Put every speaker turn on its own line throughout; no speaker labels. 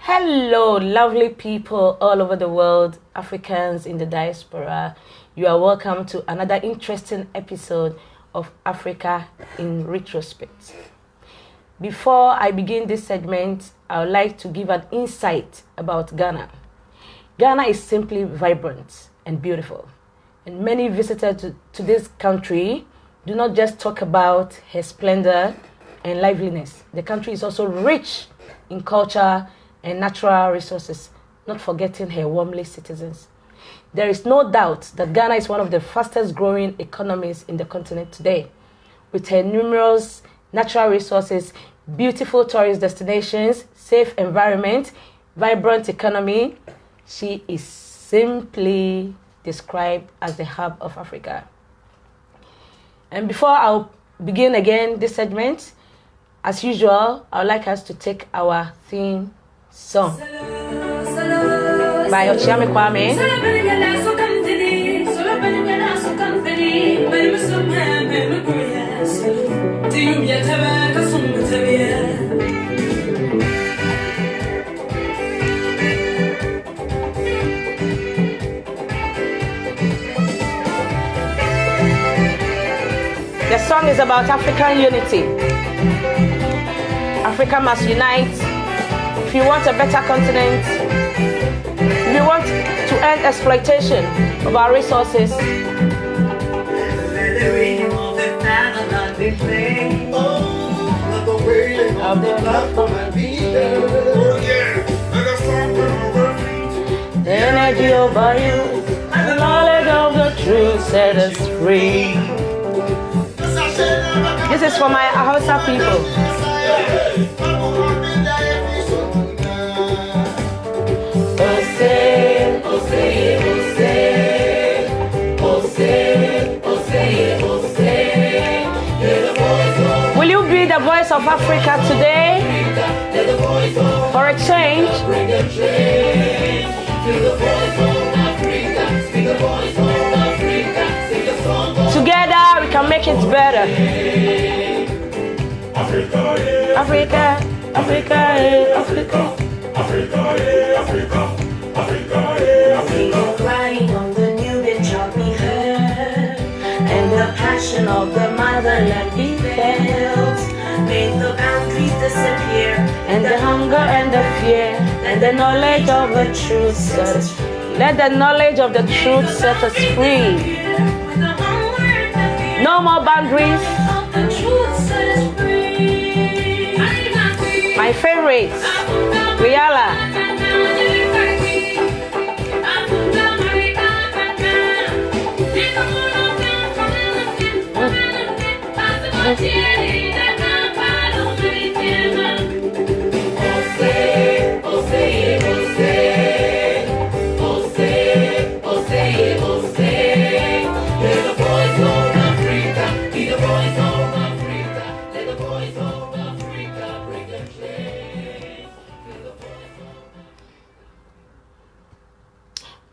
Hello, lovely people all over the world, Africans in the diaspora. You are welcome to another interesting episode of Africa in Retrospect. Before I begin this segment, I would like to give an insight about Ghana. Ghana is simply vibrant and beautiful, and many visitors to this country do not just talk about her splendor and liveliness. The country is also rich in culture and natural resources, not forgetting her warmly citizens. There is no doubt that Ghana is one of the fastest growing economies in the continent today. With her numerous natural resources, beautiful tourist destinations, safe environment, vibrant economy, she is simply described as the hub of Africa. And before I'll begin again this segment, as usual, I would like us to take our theme song by Ochiame Kwame. The song is about African unity. Africa must unite. If you want a better continent, if you want to end exploitation of our resources, the energy over you, the knowledge of the truth set us free. This is for my Hausa people. Will you be the voice of Africa today? For a change? Together we can make it better. Africa, Africa, Africa, Africa. Africa, Africa, Africa, Africa. Crying on the Nubian choppy herd, and the passion of the motherland be felt. Make the boundaries disappear, and the hunger and the fear, and the knowledge of the truth set us free. Let the knowledge of the truth set us free. No more boundaries. My favorite, Riala.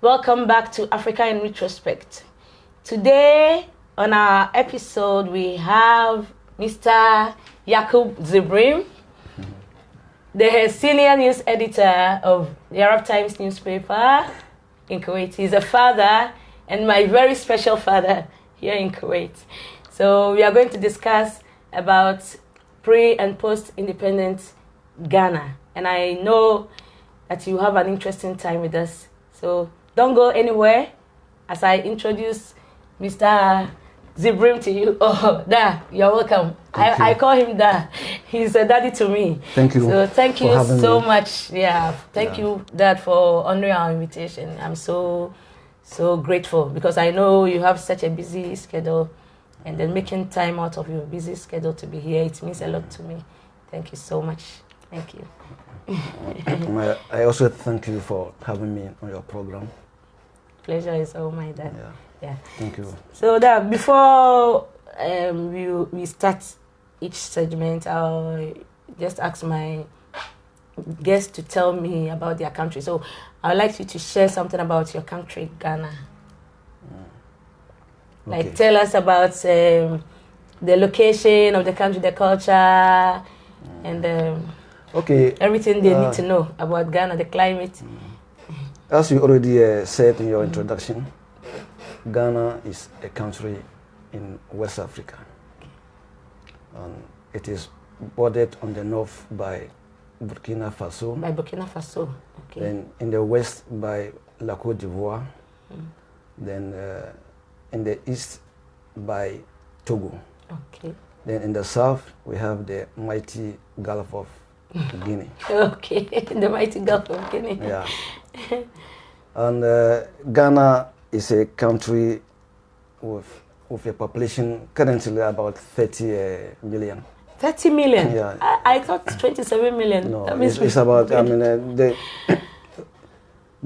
Welcome back to Africa in Retrospect. Today on our episode we have Mr. Yaqoub Zibrim, the senior news editor of the Arab Times newspaper in Kuwait. He's a father and my very special father here in Kuwait. So we are going to discuss about pre and post-independent Ghana. And I know that you have an interesting time with us. So don't go anywhere as I introduce Mr. Zibrim to you. Oh, Da, you're welcome. I call him Da. He's a daddy to me.
Thank you.
So thank you so much. Yeah, thank you, Dad, for honoring our invitation. I'm so grateful because I know you have such a busy schedule, and then making time out of your busy schedule to be here, it means a lot to me. Thank you so much. Thank you.
I also thank you for having me on your program.
Pleasure is all mine, Dad. Yeah.
Thank you.
So that before we start each segment, I'll just ask my guests to tell me about their country. So I'd like you to share something about your country, Ghana. Like tell us about the location of the country, the culture, and
Okay.
Everything they need to know about Ghana, the climate.
As you already said in your introduction, Ghana is a country in West Africa. It is bordered on the north by Burkina Faso.
By Burkina Faso, okay.
Then in the west by La Côte d'Ivoire. Then in the east by Togo.
Okay.
Then in the south we have the mighty Gulf of Guinea.
Okay, the mighty Gulf of Guinea.
Yeah. And Ghana is a country with a population currently about 30 million.
30 million?
Yeah.
I thought 27 million.
No, it's about, the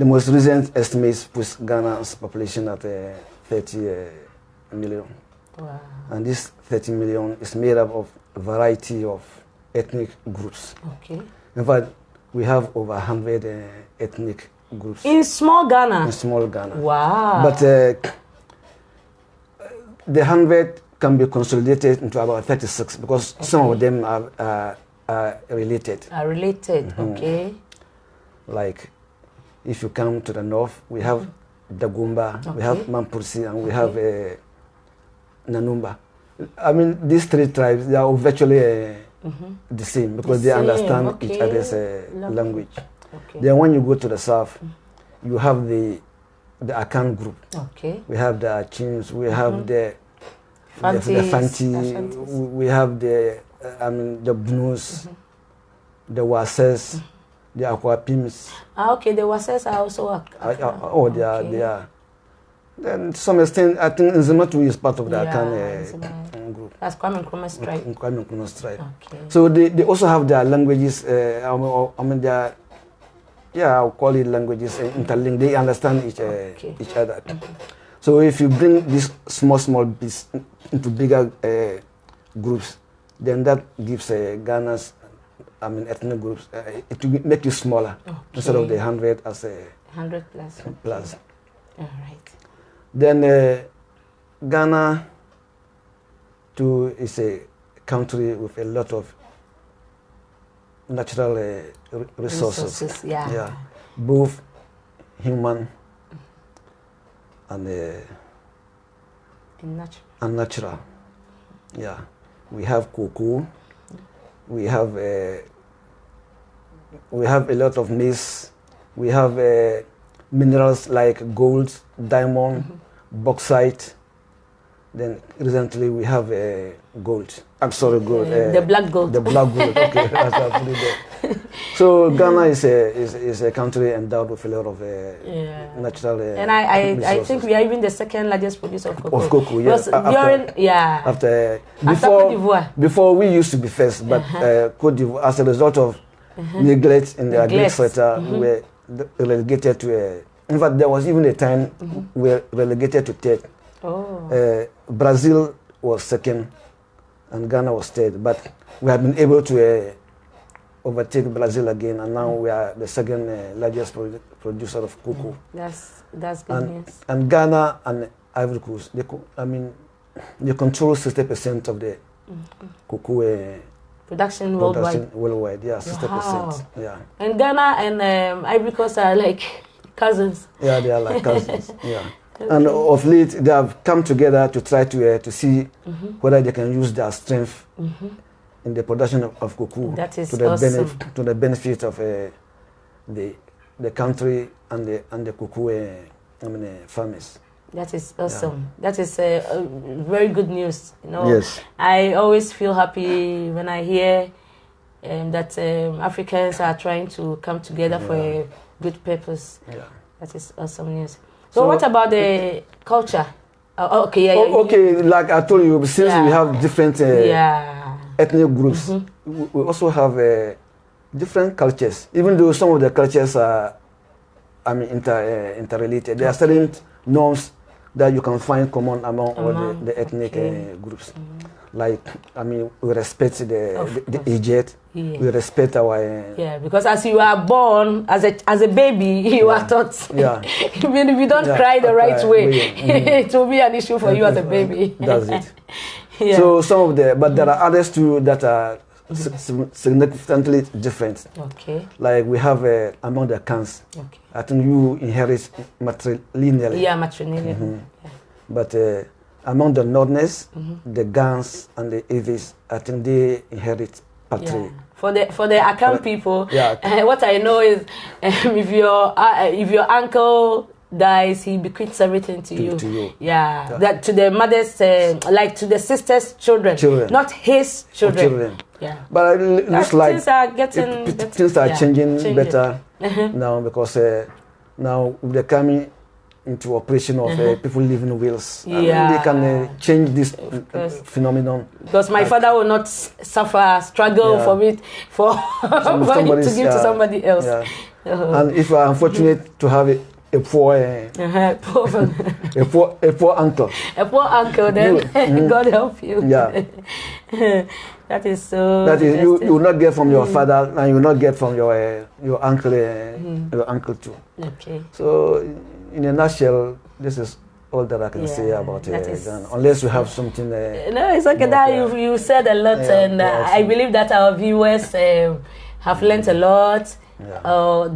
most recent estimates put Ghana's population at 30 million.
Wow.
And this 30 million is made up of a variety of ethnic groups.
Okay.
In fact, we have over 100 ethnic groups.
In small Ghana?
In small Ghana.
Wow.
But the 100 can be consolidated into about 36 because some of them are related.
Are related, okay.
Like if you come to the north, we have Dagomba, we have Mampursi, and we have Nanumba. I mean, these three tribes, they are virtually the same because they understand each other's language. Okay. Then when you go to the south, you have the Akan group. Okay. We have the Achims, we have the Fanti, we have the Bnus, the Wases, the Aquapims.
Okay, the Wases are also
they are. Then to some extent, I think Nzimatu is part of the Akan group.
That's Kwame Nkrumah's tribe.
Kwame Nkrumah's tribe. Okay. So they also have their languages, I'll call it languages interlinked. They understand each other. So if you bring these small bits into bigger groups, then that gives Ghana's, ethnic groups, it will make you smaller instead of the 100 as a
100 plus. All right.
Then Ghana too is a country with a lot of natural resources. Yeah. Both human and natural. Yeah. We have cocoa. We have a lot of maize. We have minerals like gold, diamond, bauxite. Then recently we have gold. I'm sorry, gold.
The black gold.
The black gold. Okay, that's what I put it there. So Ghana is a country endowed with a lot of natural.
And I think we are even the second largest producer of cocoa.
Of cocoa, yes. Before we used to be first, but Côte d'Ivoire, as a result of neglect in the agric sector, we were relegated to. In fact, there was even a time we were relegated to third. Brazil was second and Ghana was third, but we have been able to overtake Brazil again, and now we are the second largest producer of cocoa.
That's good news.
And Ghana and Ivory Coast, they control 60% of the cocoa
production worldwide.
Yeah, 60%. Yeah.
And Ghana and Ivory Coast are like cousins.
Yeah, they are like cousins. Yeah. Okay. And of late, they have come together to try to see whether they can use their strength in the production of cocoa to the benefit of the country and the cocoa farmers.
That is awesome. Yeah. That is very good news.
Yes.
I always feel happy when I hear that Africans are trying to come together for a good purpose.
Yeah.
That is awesome news. So what about the culture?
Okay, like I told you, since we have different ethnic groups, we also have different cultures. Even though some of the cultures are, interrelated, there are certain norms that you can find common among all the ethnic groups. Like, we respect the aged. Yeah. We respect our...
because as you are born, as a baby, you are taught. Yeah. Even if you don't cry the right way, it will be an issue for you as a baby.
That's it. So some of but there are others too that are significantly different.
Okay.
Like we have among the clans.
Okay.
I think you inherit matrilineally.
Yeah, matrilineally. Yeah.
But among the Northerners, the Gans and the Avis, I think they inherit patri.
Yeah. For the Akan people, what I know is if your uncle dies, he bequeaths everything to you. Yeah. That to the mother's, like to the sister's children. Not his children. Yeah.
But it looks like
things are
things are changing better now, because now they're coming into operation of people living wills. They can change this phenomenon.
Because my father will not struggle for it for him to give to somebody else.
Yeah. And if I'm unfortunate to have a poor uncle.
A poor uncle, then God help you.
Yeah.
That is so.
That is, you will not get from your father, and you will not get from your uncle, your uncle too.
Okay.
So, in a nutshell, this is all that I can say about Ghana. Unless you have something.
No, it's okay. That you said a lot, and I believe that our viewers have learned a lot. Yeah. All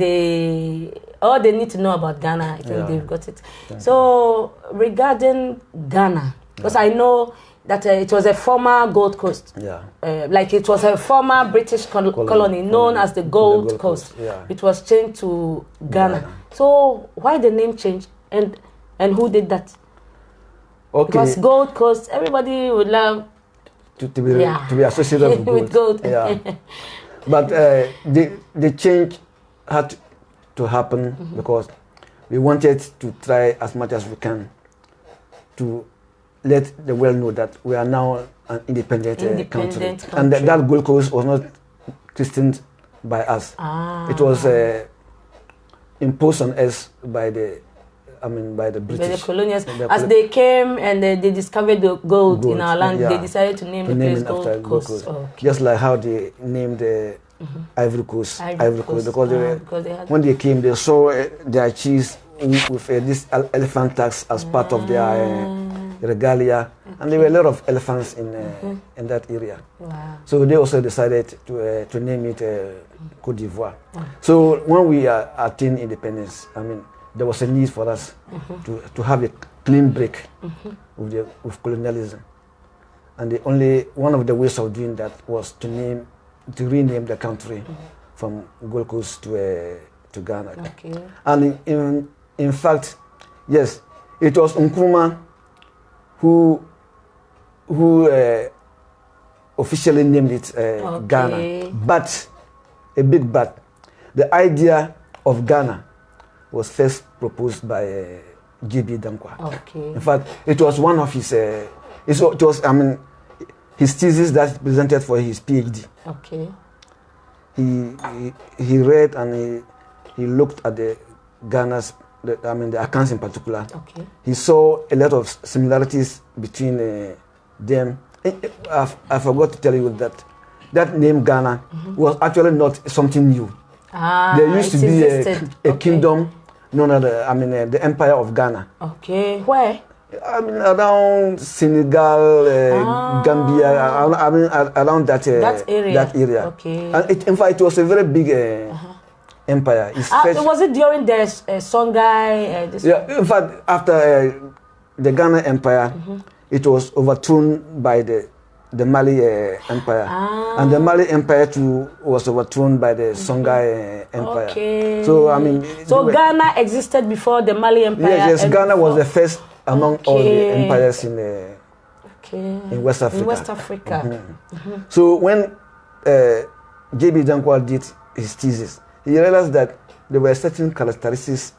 they need to know about Ghana, I think they've got it. So regarding Ghana, because I know that it was a former Gold Coast. Yeah. Like it was a former British colony known as the Gold Coast. Yeah. It was changed to Ghana. So why the name change, and who did that? Okay. Because Gold Coast, everybody would love
to be associated with gold. Yeah. But the change had to happen because we wanted to try as much as we can to let the world know that we are now an independent country. And that Gold Coast was not christened by us. It was imposed on us by the British. By the colonials.
As they came and they discovered the gold in our land, they decided to name the place Gold Coast. Okay.
Just like how they named Ivory Coast. Because when they came, they saw their chiefs with this elephant tax as part of their regalia, and there were a lot of elephants in that area. Wow. So they also decided to name it Côte d'Ivoire. So when we attained independence, there was a need for us to have a clean break with colonialism, and one of the ways of doing that was to rename the country from Gold Coast to Ghana. Okay. And in fact, yes, it was Nkrumah who officially named it Ghana. But, a big but, the idea of Ghana was first proposed by J.B. Dankwa. Okay. In fact, it was one of his, his thesis that he presented for his PhD. Okay. He read and he looked at the Ghana's, the accounts in particular. Okay. He saw a lot of similarities between them. I forgot to tell you that name Ghana was actually not something new. There used to be a kingdom known as the Empire of Ghana. Okay. Where? Around Senegal, Gambia, around that area. Okay. And in fact, it was a very big empire.
Was it during the Songhai?
In fact, after the Ghana Empire, it was overthrown by the Mali Empire. And the Mali Empire too was overthrown by the Songhai Empire. Okay.
So Ghana existed before the Mali Empire?
Yes, Ghana was the first among all the empires in West Africa.
In West Africa.
So when J.B. Dankwa did his thesis, he realized that there were certain characteristics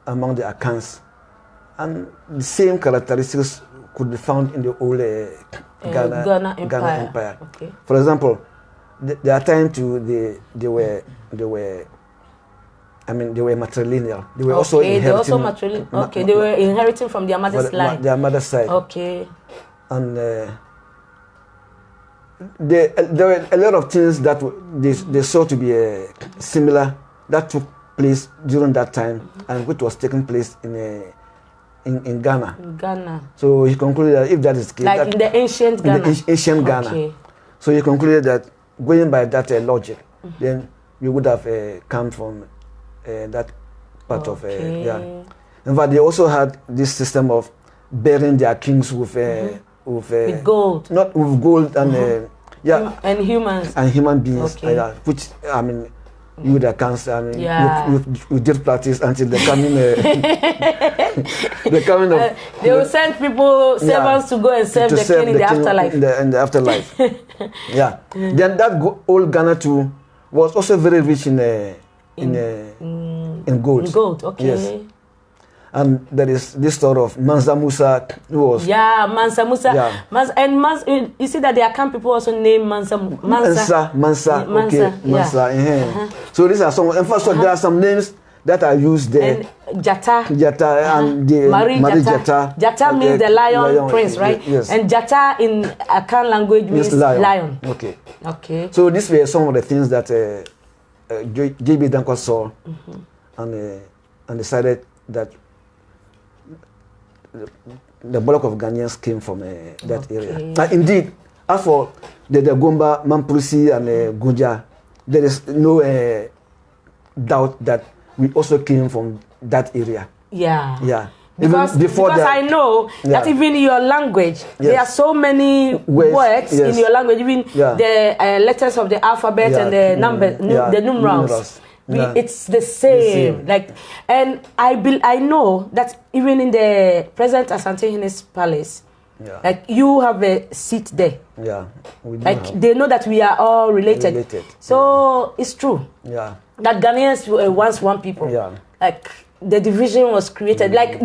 among the Akans, and the same characteristics could be found in the old Ghana Empire. Okay. For example, their time too, they were matrilineal. They were also inheriting.
They were inheriting from their mother's line.
Their mother's side.
Okay.
And there were a lot of things that they saw to be similar that took place during that time, and which was taking place in Ghana. Ghana. So he concluded that if that is the case,
in the ancient Ghana.
Ghana. So he concluded that going by that logic, then we would have come from that part of In fact, they also had this system of burying their kings with
gold,
not with gold and
and humans
and human beings, which I mean. You the cancer. I mean, you did practice until the coming. The coming of.
They will send people, servants, to go and serve the king in the afterlife.
In the afterlife. Then that old Ghana too was also very rich in gold.
In gold, okay.
Yes. And there is this story of Mansa Musa, who was...
Yeah, Mansa Musa. Yeah. You see that there are people also named Mansa. So these are some... In fact, so there are some names that are used there. And Jata.
And the
Marie Jata. Jata means the lion prince, right?
Yes.
And Jata in Akan language means lion.
Okay. So these were some of the things that J.B. Danko saw and decided that the bulk of Ghanaians came from that area. And indeed, as for the Gomba, Mamprusi, and Gunja, there is no doubt that we also came from that area.
Yeah. Because I know that even in your language, there are so many words in your language, even the letters of the alphabet and the numbers, the numerals. It's the same. Like, and I know that even in the present Asante Hene's palace, like you have a seat there.
Yeah.
Like they know that we are all related. So it's true.
Yeah.
That Ghanaians were once one people.
Yeah.
Like the division was created. Like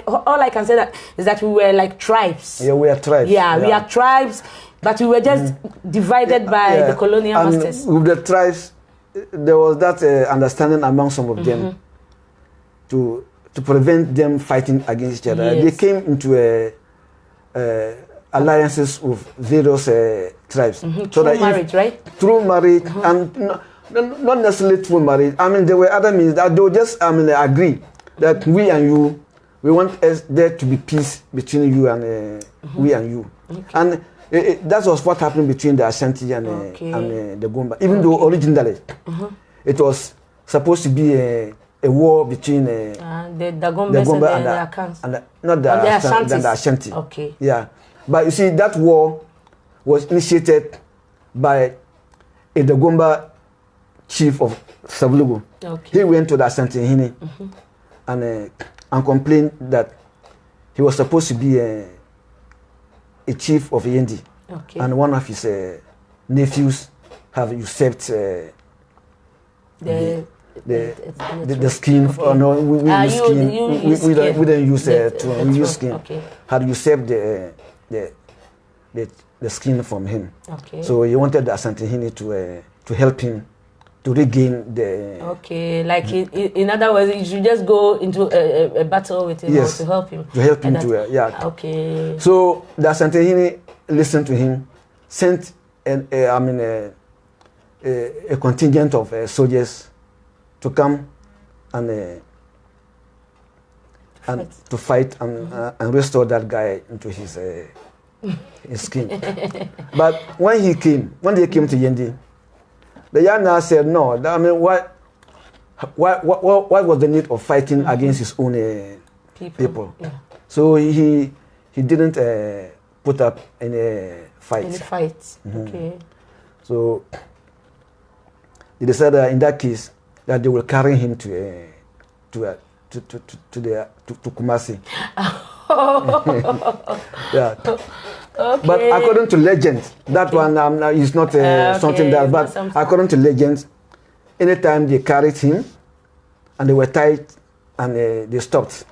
all I can say is that we were like tribes.
Yeah, we are tribes.
Yeah, we are tribes, but we were just divided by the colonial masters.
With the tribes, there was that understanding among some of them to prevent them fighting against each other. They came into alliances with various tribes.
Through marriage, right?
Through marriage, and not necessarily through marriage. I mean, there were other means that they would just agree that we and you, we want there to be peace between you and we and you. And that was what happened between the Ashanti and the Gomba. Even though originally it was supposed to be a war between the Gomba and the Ashanti.
Okay.
Yeah. But you see, that war was initiated by the Gomba chief of Savlugu.
Okay.
He went to the Ashanti Hini and complained that he was supposed to be a chief of Yendi, and one of his nephews have usurped the skin. No, we use skin. We don't use we use skin. Had usurped the skin from him. So he wanted the Asante Hini to help him to regain the...
like in other words, you should just go into a battle with him to help him.
To help him So the Asante Hini listened to him, sent a contingent of soldiers to come and to fight and restore that guy into his skin. But when they came to Yendi, the Yana said, no, I mean, what was the need of fighting against his own people?
Yeah.
So he didn't put up any fight.
Okay.
So they decided in that case that they will carry him to Kumasi. Yeah. But according to legend, that one is not something that. But according to legend, anytime they carried him and they were tied and they stopped,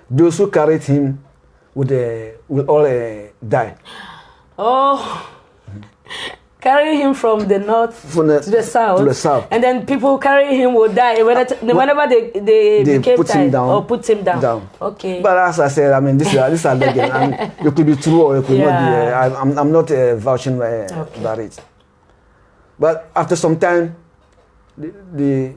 those who carried him would all die.
Carry him from the north to the south. And then people carry him will die whenever they became tired or put him down. Okay.
But as I said, I mean, these are legends. And it could be true or it could not be. I'm not vouching about it. But after some time, they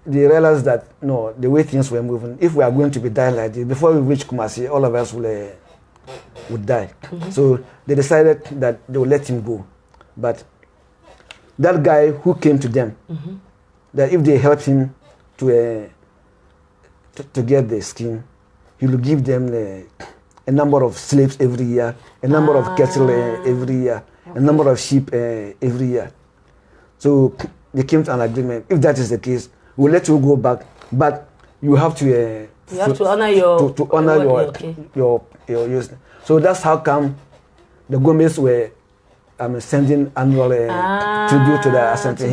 realized that, no, the way things were moving, if we are going to be dying like this, before we reach Kumasi, all of us would die. So they decided that they would let him go. But that guy who came to them, that if they help him to get the scheme, he will give them a number of slaves every year, a number of cattle every year, a number of sheep every year. So they came to an agreement. If that is the case, we'll let you go back, but you have to
you have to honor your
to honor your use. So that's how come the Gomez were sending annual tribute to the Asante.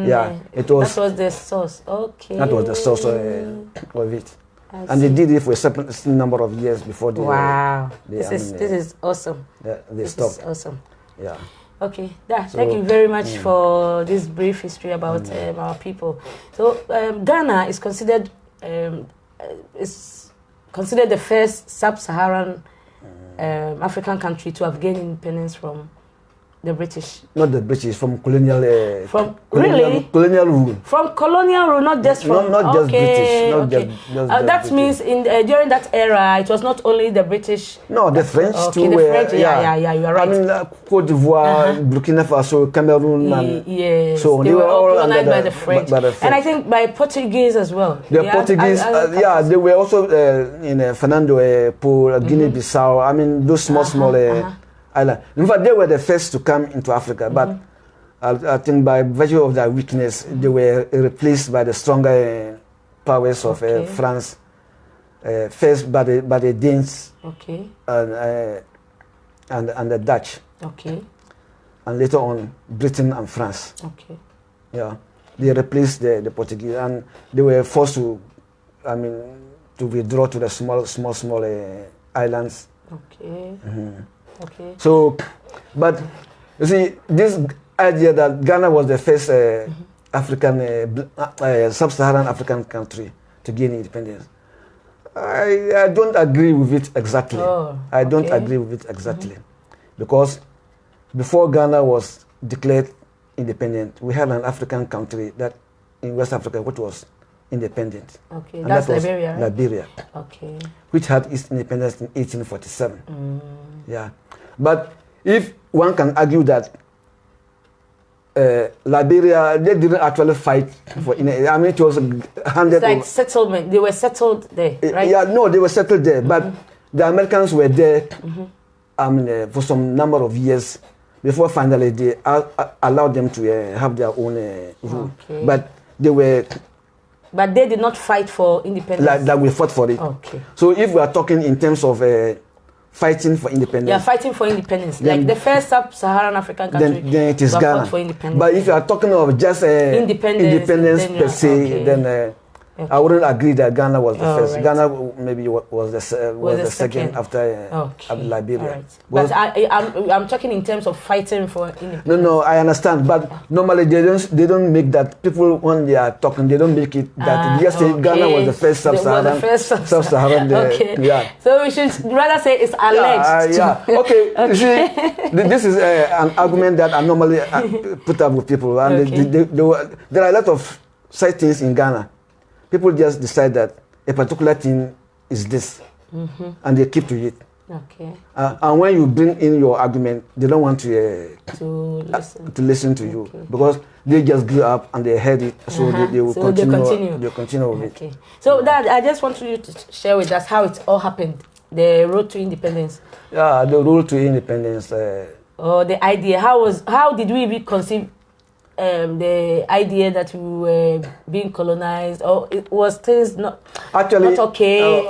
Yeah, that
was the source. Okay.
That was the source of it. And they did it for a certain number of years before they.
Wow. This is awesome.
They stopped.
This is awesome.
Yeah.
Okay. Thank you very much for this brief history about our people. So Ghana is considered the first sub-Saharan African country to have gained independence from the British.
Not the British, from colonial.
Colonial
rule.
From colonial rule, not just from.
Not just British. Not just
that
British.
means during that era, it was not only the British.
No, the French too.
The French, yeah, you are right.
I mean, Côte d'Ivoire, Burkina Faso, Cameroon,
yes,
so
they were all colonized by the French. And I think by Portuguese as well.
The Portuguese, they were also in Fernando Po, Guinea-Bissau. I mean, those small island. In fact, they were the first to come into Africa, but I think by virtue of their weakness, they were replaced by the stronger powers of France. First by the Danes and the Dutch. And later on, Britain and France. Yeah, they replaced the Portuguese, and they were forced to, to withdraw to the small islands. So, but you see, this idea that Ghana was the first African, sub-Saharan African country to gain independence, I don't agree with it exactly. I don't agree with it exactly, because before Ghana was declared independent, we had an African country that in West Africa which was independent.
And that's Liberia, right?
Liberia. Which had its independence in 1847. Yeah, but if one can argue that Liberia, they didn't actually fight for. It was handed.
It's like settlement. They were settled there, right?
Yeah, no, they were settled there, but the Americans were there. For some number of years before finally they allowed them to have their own rule. But they did not fight for independence. Like we fought for it. So if we are talking in terms of fighting for independence.
Yeah, fighting for independence. Like the first sub-Saharan African country.
Then it is Ghana.
For independence.
But if you are talking of just independence per se, then I wouldn't agree that Ghana was the first. Right. Ghana maybe was the second after Liberia.
But I'm talking in terms of fighting for independence.
No, I understand. But normally they don't make that. People when they are talking, they don't make it that. Just say Ghana was the first sub-Saharan. Yeah.
So we should rather say it's alleged.
Okay. You see, this is an argument that I normally put up with people, and there are a lot of sightings in Ghana. People just decide that a particular thing is this, and they keep to it. And when you bring in your argument, they don't want to listen to you because they just grew up and they heard it, so they will continue. They continue with it.
So that I just want you to share with us how it all happened, the road to independence.
Yeah, the road to independence.
The idea. How did we even conceive the idea that we were being colonized, or it was things not okay?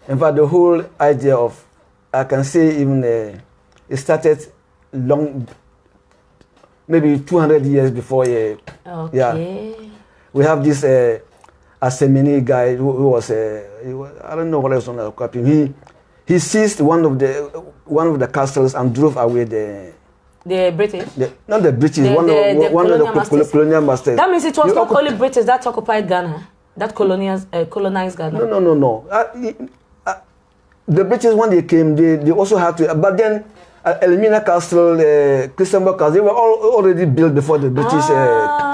In fact, the whole idea of, I can say even it started long, maybe 200 years before. We have this Asemeni guy who was I don't know what else on the copy. He seized one of the castles and drove away
the British?
Not the British, one of the colonial masters.
That means it was not only British that occupied Ghana, that colonized Ghana.
No. The British, when they came, they also had to, but then Elmina Castle, Christianburg Castle, they were all already built before the British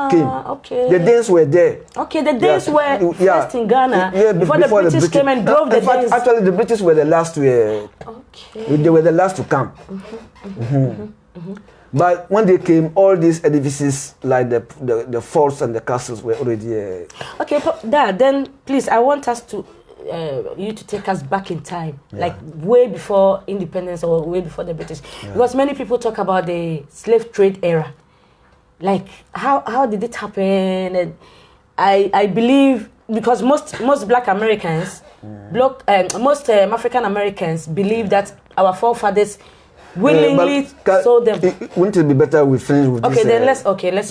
came. The Danes were there.
The Danes were first in Ghana before the British came and drove the Danes.
Actually, the British were the last to. They were the last to come. But when they came, all these edifices, like the forts and the castles, were already.
Okay, Dad. Then please, I want us to you to take us back in time, like way before independence or way before the British, because many people talk about the slave trade era. Like how did it happen? And I believe because most Black Americans, most African Americans believe that our forefathers willingly sold them.
Wouldn't it be better we finish with this?
Then let's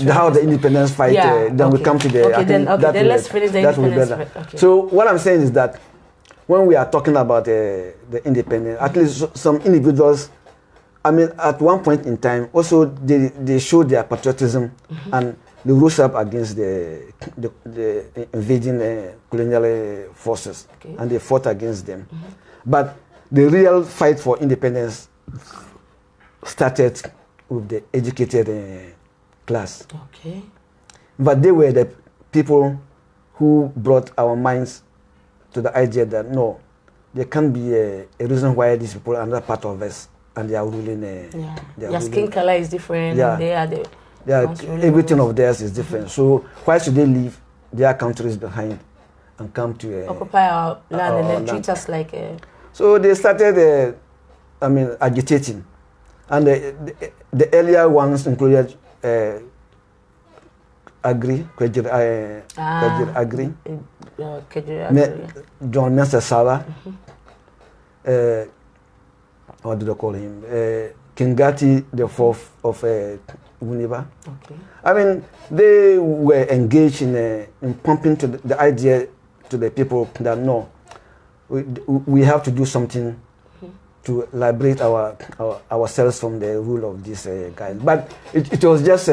how the independence fight. Then we come to the.
Then let's finish the independence fight. Okay.
So what I'm saying is that when we are talking about the independence, at least some individuals, I mean, at one point in time, also they showed their patriotism and they rose up against the invading colonial forces, and they fought against them. But the real fight for independence started with the educated class.
Okay.
But they were the people who brought our minds to the idea that no, there can be a reason why these people are not part of us and they are ruling.
Their skin color is different.
Yeah.
And they are the
everything of theirs is different. So why should they leave their countries behind and come to
occupy our land and then treat us like
So they started, agitating. And the earlier ones included Agri, John Mensah Sala, what do they call him? Kingati the Fourth of Univa.
Okay.
I mean, they were engaged in pumping to the idea to the people that no, we have to do something to liberate ourselves from the rule of these guys. But it was just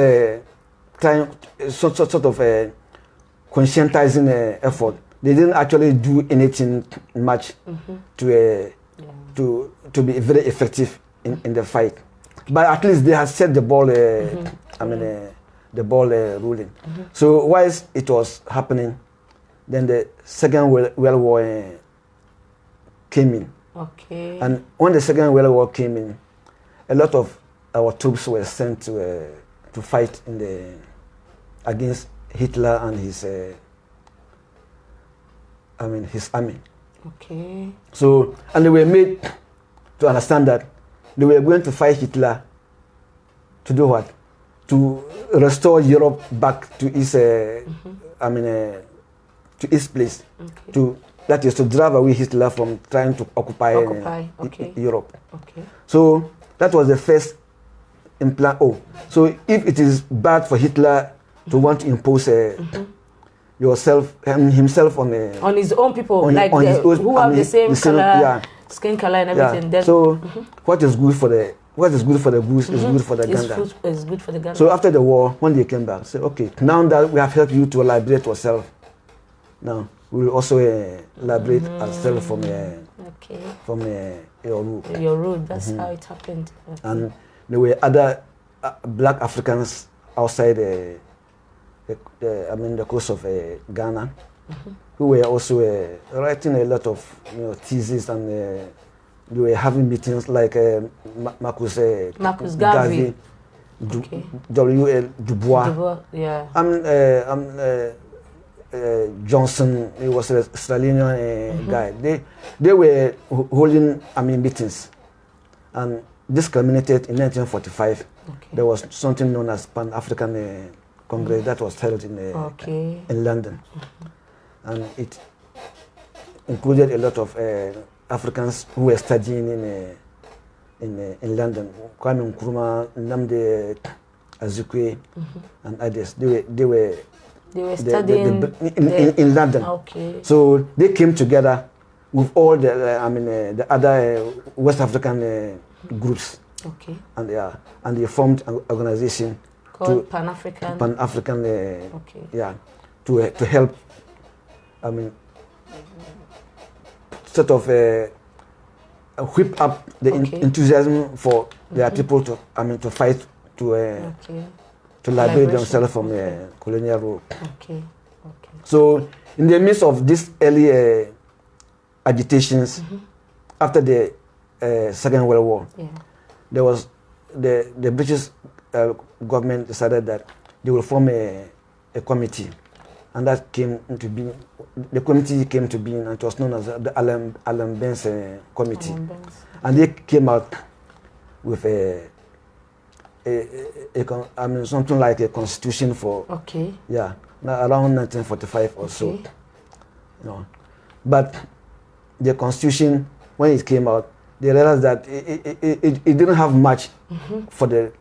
sort of a conscientizing effort. They didn't actually do anything much to be very effective in the fight. But at least they had set the ball. The ball rolling. So whilst it was happening, then the Second World War came in.
Okay.
And when the Second World War came in, a lot of our troops were sent to fight against Hitler and his army.
Okay.
So, and they were made to understand that they were going to fight Hitler to do what? To restore Europe back to its to its place. Okay. That is to drive away Hitler from trying to occupy Europe.
Okay.
So that was the first implant. So if it is bad for Hitler to want to impose himself on
his own people, who have the same color, skin color and everything.
Yeah. So what is good for the goose is good for the gander.
It's good for the gander.
So after the war, when they came back, say, okay, now that we have helped you to liberate yourself, now we will also liberate ourselves from your rule.
Your rule. That's how it happened. Okay.
And there were other Black Africans outside the coast of Ghana, who were also writing a lot of theses, and they were having meetings like Marcus Garvey, W.L. Dubois. Johnson, he was a Australian guy. They were holding meetings, and this culminated in 1945. Okay. There was something known as Pan-African Congress that was held in London, and it included a lot of Africans who were studying in London. Kwame Nkrumah, Nnamdi Azikiwe, and others. They were studying in London.
Okay.
So they came together with all the other West African groups.
Okay.
And they formed an organization
called Pan-African.
To help. Sort of whip up the enthusiasm for their people to fight to liberate themselves from colonial rule.
Okay.
So in the midst of these early agitations after the Second World War, there was the British government decided that they will form a committee, and that came into being. The committee came to being, and it was known as the Alan Benz Committee. And they came out with something like a constitution for around 1945 or so. But the constitution, when it came out, they realized that it didn't have much for the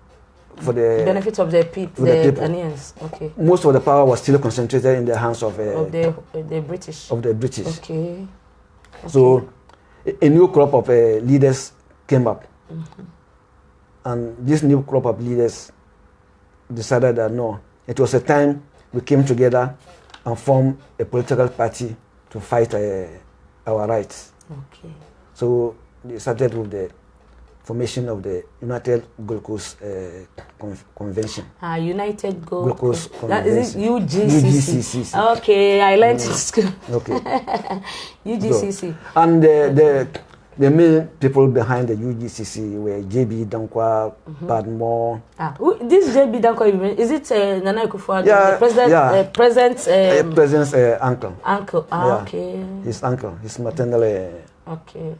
benefit of the people. Okay.
Most of the power was still concentrated in the hands of
the British.
Okay. So a new crop of leaders came up, and this new crop of leaders decided that no, it was a time we came together and formed a political party to fight our rights.
Okay.
So they started with the formation of the United Gold Coast Convention.
United
Gold Coast
Convention. That is UGCC. Okay, I learned in school.
Okay.
UGCC.
So, and the main people behind the UGCC were J.B. Dankwa, Padmore.
This J.B. Dankwa, is it Nana Akufo-Addo, the president?
President's uncle.
Uncle, okay.
His uncle, his maternal uncle.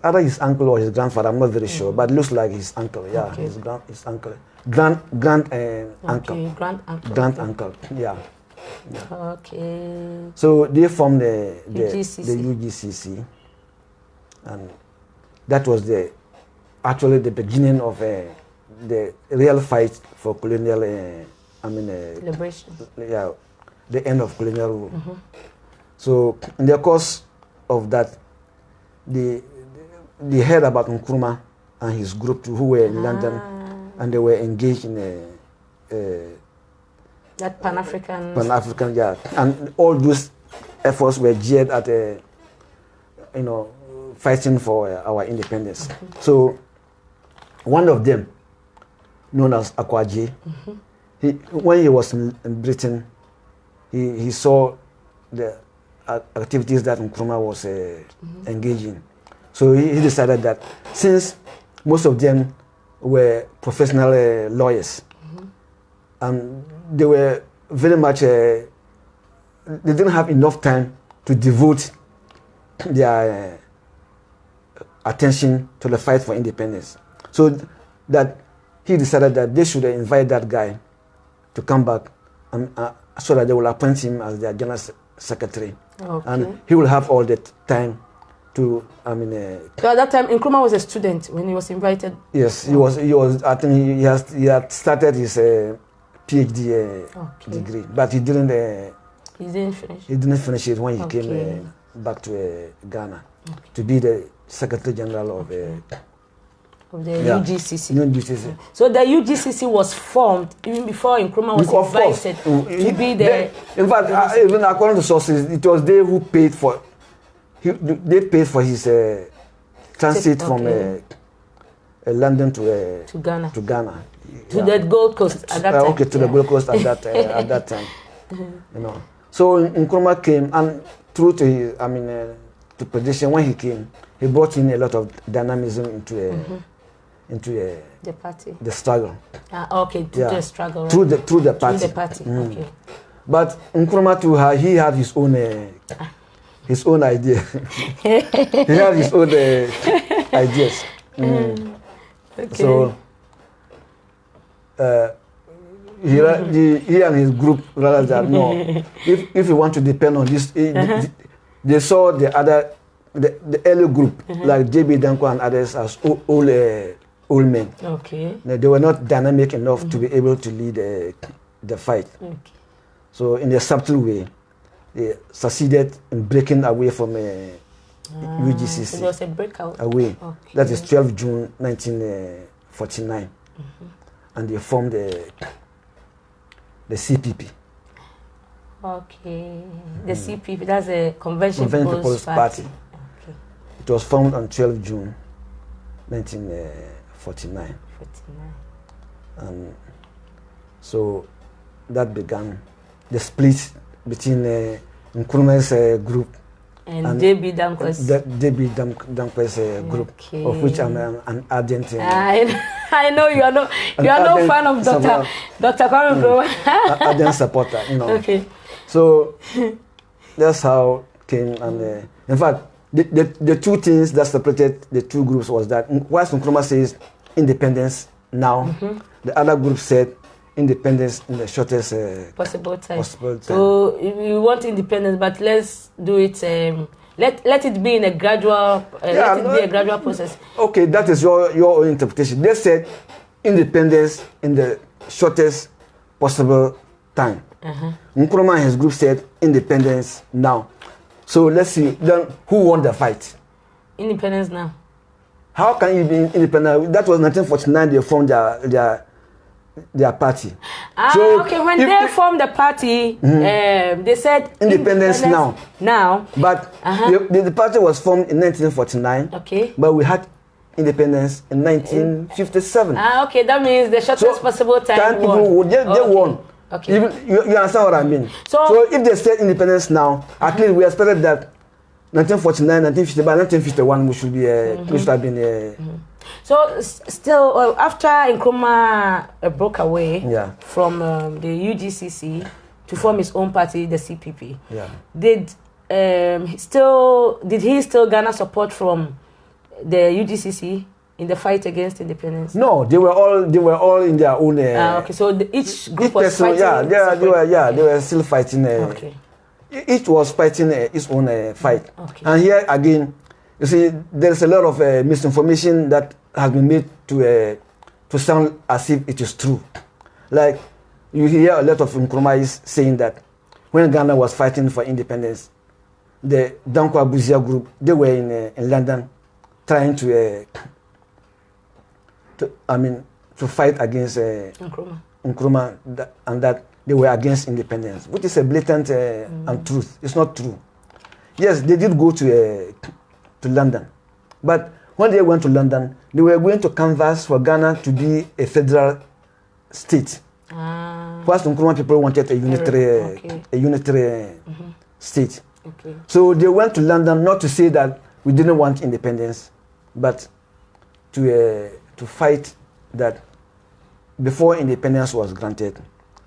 Either his uncle or his grandfather, I'm not very sure, but it looks like his uncle. Yeah, okay. his uncle. Grand uncle. Grand uncle. Yeah.
Okay.
So they formed the UGCC. And that was actually the beginning of the real fight for colonial,
liberation.
Yeah, the end of colonial rule. So in the course of that, they heard about Nkrumah and his group who were in London, and they were engaged in
that Pan-African,
yeah, and all those efforts were geared at fighting for our independence. So one of them, known as Akwaje, when he was in Britain, he saw the activities that Nkrumah was engaging. So he decided that since most of them were professional lawyers, and they were very much, they didn't have enough time to devote their attention to the fight for independence. So that he decided that they should invite that guy to come back, so that they will appoint him as their general secretary.
Okay.
And he will have all the time to,
So at that time, Nkrumah was a student when he was invited?
Yes, he was. I think he had started his PhD degree, but he didn't
finish.
He didn't finish it when he came back to Ghana to be the Secretary General of the
UGCC.
UGCC.
So the UGCC was formed even before Nkrumah was invited to be the.
In fact, even according to sources, it was they who paid for. They paid for his transit from London to Ghana. To
the Gold Coast at that time.
Okay, to the Gold Coast at that time. So Nkrumah came, and through to his, to position when he came, he brought in a lot of dynamism into
the party,
the struggle.
The struggle.
Through the party.
Through the party. Okay.
But Nkrumah too, he had his own idea. He had his own ideas.
Okay.
So he and his group realized that no, if you want to depend on this, they saw the early group like J.B. Dankwa and others as old men.
Okay.
They were not dynamic enough to be able to lead the fight.
Okay.
So in a subtle way, they succeeded in breaking away from UGCC.
So there was a breakout.
Away. Okay. That is 12 June 1949. And they formed the CPP.
Okay. The CPP, that's a Convention People's Party. Okay.
It was formed on 12 June 1949. And so that began the split between Nkrumah's group
and J.B. Dankwa's
group, of which I'm an ardent
I know you are no fan of Dr. Kwame Nkrumah.
Ardent supporter, you know.
Okay.
So that's how it came, and in fact, the two things that separated the two groups was that whilst Nkrumah says independence now, the other group said independence in the shortest
possible time. So we want independence, but let's do it. Let it be in a gradual. Be a gradual process.
Okay, that is your own interpretation. They said independence in the shortest possible time. Nkrumah and his group said independence now. So let's see, then who won the fight?
Independence now.
How can you be independent? That was 1949, they formed their party.
Okay, when they formed the party, they said
independence now.
Now.
But the party was formed in 1949.
Okay.
But we had independence in 1957.
Okay, that means the shortest possible time won.
They won.
Okay.
You understand what I mean? So if they said independence now, at least we expected that 1949, 1950, by 1951 we should be we should have been.
So still after Nkrumah broke away from the UGCC to form his own party, the CPP. Did he still garner support from the UGCC in the fight against independence?
No, they were all in their own.
Okay, so each group was fighting.
They were still fighting. Okay. Each was fighting its own fight. Okay. And here again, you see, there's a lot of misinformation that has been made to sound as if it is true. Like you hear a lot of Nkrumahs saying that when Ghana was fighting for independence, the Dankwa Buzia group, they were in London trying to fight against Nkrumah, and that they were against independence, which is a blatant untruth. It's not true. Yes, they did go to London, but when they went to London, they were going to canvass for Ghana to be a federal state. First, Nkrumah people wanted a unitary state. Okay. So they went to London not to say that we didn't want independence, but to fight that before independence was granted,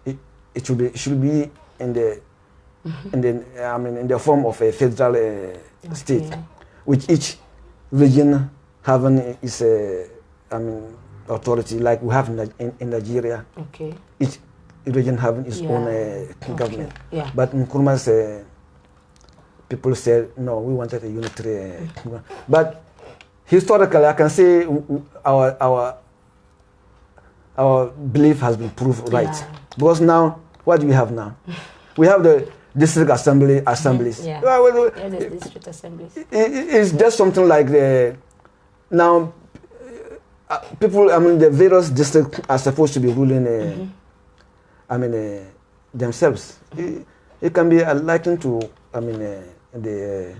it should be in the form of a federal state, with each region having its authority, like we have in Nigeria. Okay. Each region having its own government. Yeah. But Nkrumah's people said no, we wanted a unitary. But historically, I can say our belief has been proved right. Because now, what do we have now? We have the district assemblies.
Yeah. The district assemblies.
It's just something like now people, the various districts are supposed to be ruling themselves. It can be likened to the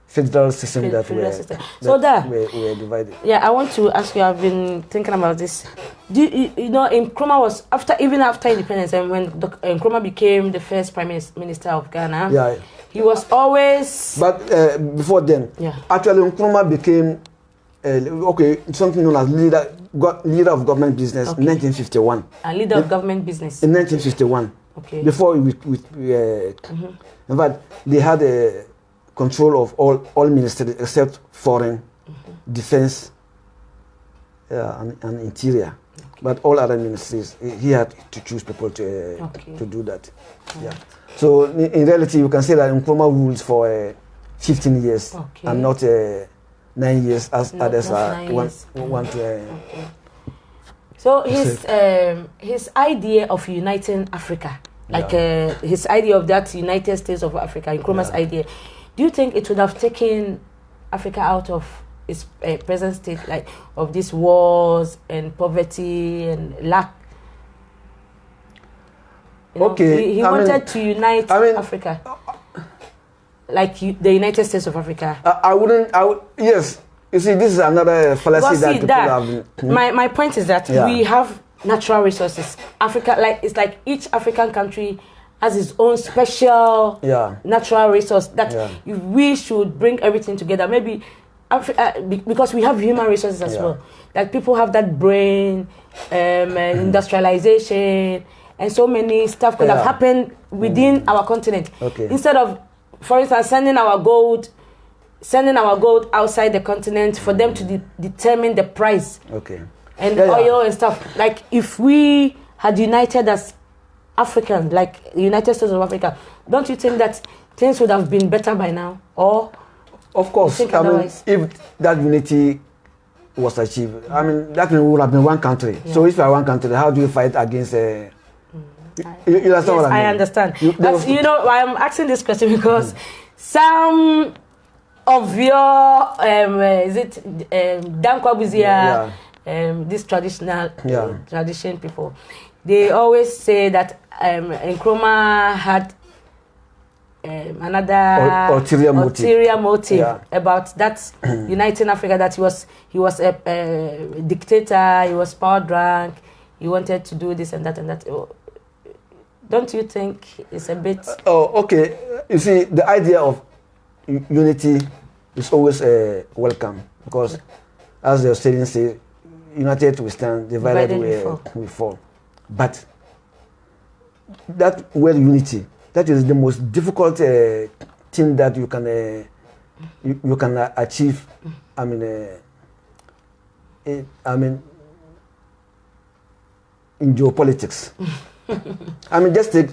federal system that we are divided.
Yeah, I want to ask you, I've been thinking about this. Nkrumah was after independence, and when Nkrumah became the first prime minister of Ghana, he was always.
But before then, actually Nkrumah became something known as leader of government business in 1951.
A leader of government business
in 1951. Okay. Before in fact, they had a control of all ministries except foreign, defense, and interior. Okay. But all other ministries, he had to choose people to do that. Right. Yeah. So in reality, you can say that Nkrumah rules for 15 years and not 9 years as others want to.
So his idea of uniting Africa, his idea of that United States of Africa, Nkrumah's idea. Do you think it would have taken Africa out of its present state, like of these wars and poverty and lack? He wanted to unite Africa, like the United States of Africa.
Yes. You see, this is another fallacy that people have.
My point is that we have natural resources. Africa, it's like each African country has its own special natural resource that we should bring everything together. Maybe because we have human resources as well. Like people have that brain, industrialization, and so many stuff could have happened within our continent. Instead of, for instance, sending our gold outside the continent for them to determine the price. And oil and stuff. Like if we had united as Africans, like the United States of Africa, don't you think that things would have been better by now? Or
of course, I mean, if that unity was achieved, I mean, that would have been one country. So if you are one country, how do you fight against you understand what I mean?
I understand. You know, I am asking this question because some of your Dankwabuzia, this traditional tradition people, they always say that Nkrumah had another ulterior motive about that uniting Africa, that he was a dictator, he was power drunk, he wanted to do this and that and that. Don't you think it's a bit...
You see, the idea of unity is always welcome, because as the saying say, united we stand, divided we fall. But that word unity, that is the most difficult thing that you can achieve. I mean, in geopolitics. I mean, just take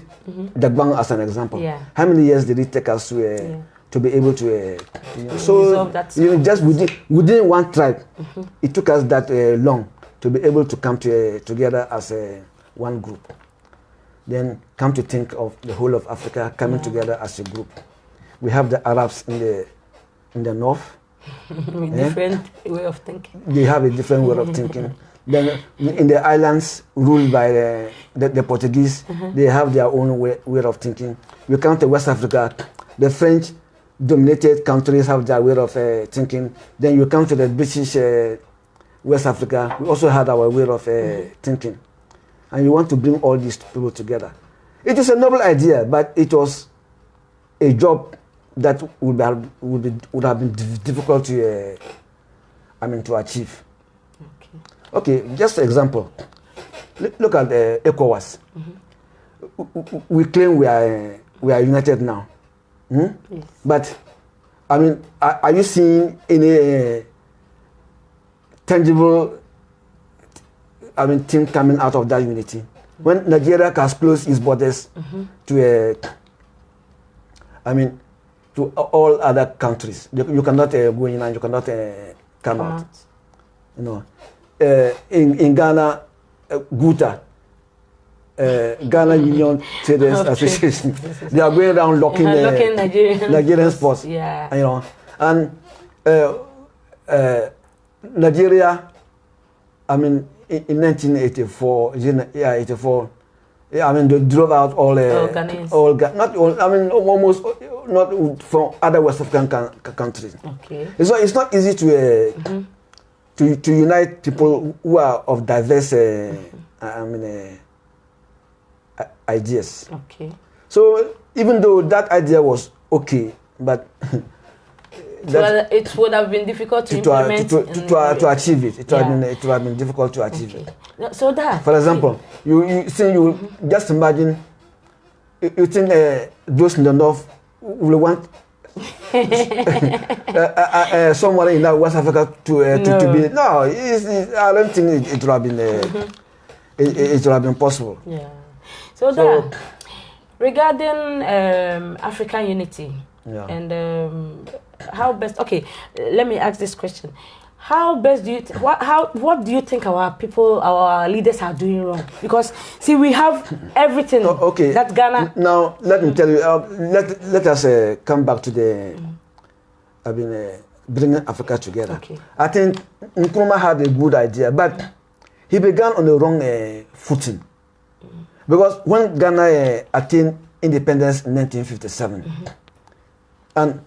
Dagbang as an example. How many years did it take us to be able to so just within one tribe, it took us that long to be able to come together as one group. Then come to think of the whole of Africa coming together as a group. We have the Arabs in the north.
Different way of thinking.
They have a different way of thinking. Then in the islands ruled by the Portuguese, they have their own way of thinking. We come to West Africa, the French dominated countries have their way of thinking. Then you come to the British West Africa, we also had our way of thinking. And you want to bring all these people together. It is a noble idea, but it was a job that would have been difficult to achieve. Okay, just an example. Look at ECOWAS. We claim we are united now. Yes. But I mean, are you seeing any tangible thing coming out of that unity? When Nigeria has closed its borders to all other countries, you cannot go in and you cannot come out. You know, in Ghana, GUTA, Ghana Union Traders Association, they are going around locking Nigerian sports. You know, and Nigeria, I mean, in 1984, they drove out almost not from other West African countries. So it's not easy to unite people who are of diverse ideas. So even though that idea was okay, but
it would have been difficult to implement
to achieve it. It would have been difficult to achieve it.
So that,
for example, you just imagine. You think those in the north will want someone in West Africa to be? No, I don't think it would have been. It would have been possible.
Yeah. So regarding African unity and how best? Okay, let me ask this question: how best do you? What do you think our people, our leaders are doing wrong? Because see, we have everything.
Okay.
That Ghana.
Now let me tell you. Let us come back to the. Bringing Africa together.
Okay.
I think Nkrumah had a good idea, but he began on the wrong footing. Because when Ghana attained independence in 1957, and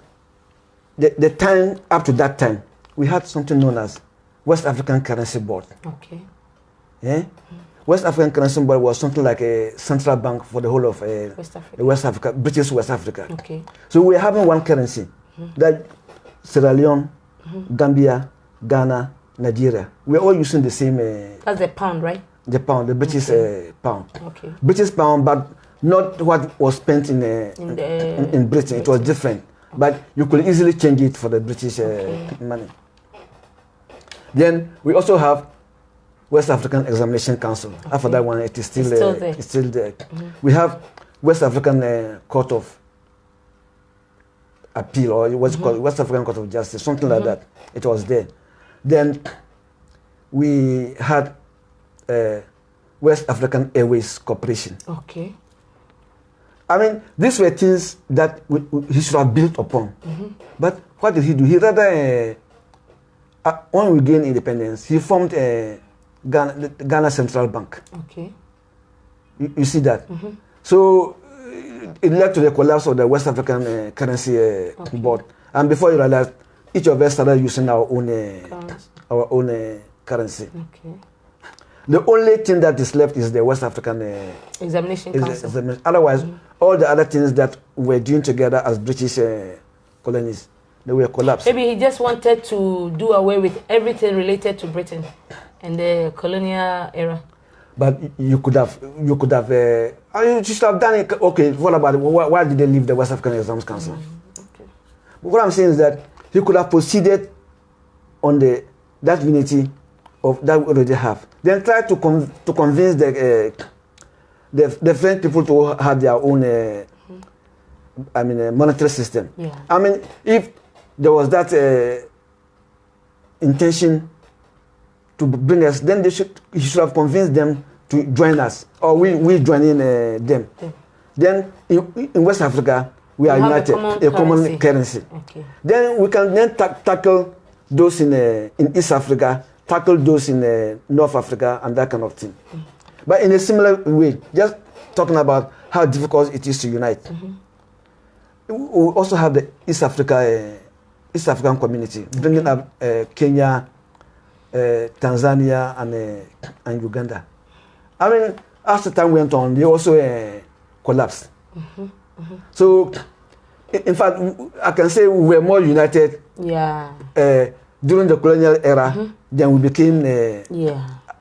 the time up to that time, we had something known as West African Currency Board.
Okay.
Yeah? West African Currency Board was something like a central bank for the whole of West Africa, British West Africa.
Okay.
So we were having one currency that Sierra Leone Gambia, Ghana, Nigeria. We're all using the same.
That's the pound, right?
The pound, the British pound.
Okay.
British pound, but not what was spent in Britain. It was different. But you could easily change it for the British money. Then we also have West African Examination Council. Okay. After that one, it is still there. It's still there. We have West African Court of Appeal, or what's called West African Court of Justice, something like that. It was there. Then we had West African Airways Corporation.
Okay.
I mean, these were things that he should have built upon. But what did he do? He rather, when we gained independence, he formed Ghana Central Bank.
Okay.
You see that? So it led to the collapse of the West African Currency Board. And before you realize, each of us started using our own currency.
Okay.
The only thing that is left is the West African
Examination Council.
Otherwise, all the other things that we're doing together as British colonies, they were collapsed.
Maybe he just wanted to do away with everything related to Britain and the colonial era.
But you should have done it. Okay, what about it? Why did they leave the West African Exams Council?
Okay.
But what I'm saying is that he could have proceeded on that unity of that we already have. Then try to convince the French people to have their own monetary system.
Yeah.
I mean, if there was that intention to bring us, then he should have convinced them to join us, or we join in them. Yeah. Then in West Africa, we are united, a common currency. Okay. Then we can then tackle those in East Africa, tackle those in North Africa, and that kind of thing. But in a similar way, just talking about how difficult it is to unite. We also have the East African community, bringing up Kenya, Tanzania, and Uganda. I mean, as the time went on, they also collapsed. So, in fact, I can say we were more united during the colonial era than we became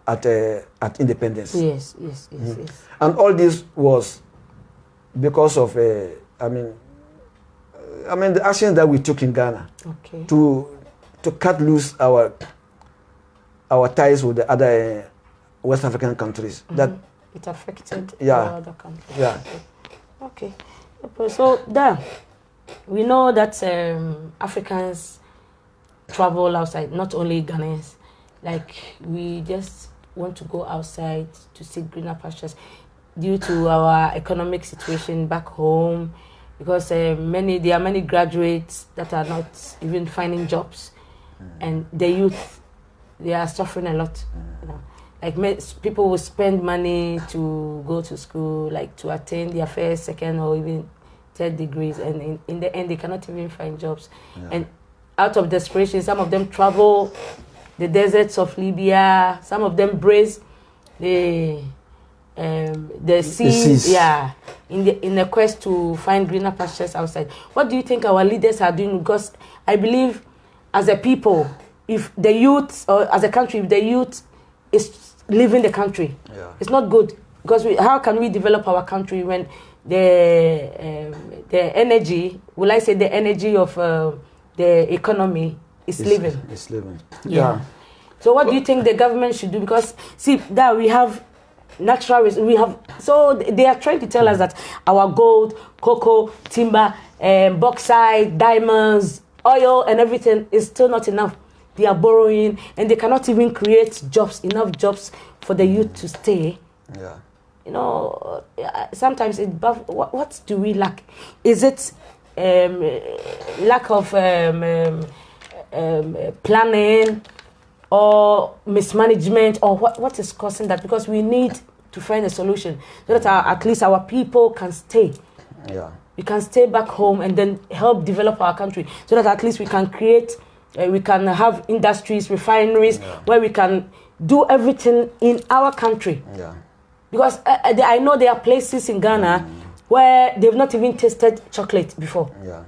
at independence.
Yes.
And all this was because of, the actions that we took in Ghana to cut loose our ties with the other West African countries. That
it affected other countries.
Yeah.
Okay. So there, we know that Africans travel outside, not only Ghanaians. Like, we just want to go outside to see greener pastures due to our economic situation back home, because there are many graduates that are not even finding jobs, and the youth, they are suffering a lot. You know, like people will spend money to go to school, like to attain their first, second, or even third degrees, and in the end they cannot even find jobs. And out of desperation, some of them travel the deserts of Libya. Some of them brace the seas, in the quest to find greener pastures outside. What do you think our leaders are doing? Because I believe, as a people, if the youth, or as a country, if the youth is leaving the country, it's not good. Because how can we develop our country when the energy, will I say the energy of the economy is leaving?
It's leaving.
Yeah. So what do you think the government should do? Because see, that we have natural, so they are trying to tell us that our gold, cocoa, timber, bauxite, diamonds, oil, and everything is still not enough. They are borrowing, and they cannot even create enough jobs for the youth to stay.
Yeah.
You know, sometimes what do we lack? Is it lack of planning, or mismanagement, or what is causing that? Because we need to find a solution so that at least our people can stay.
Yeah.
We can stay back home and then help develop our country, so that at least we can create, we can have industries, refineries, where we can do everything in our country.
Yeah.
Because I know there are places in Ghana where they've not even tasted chocolate before.
Yeah.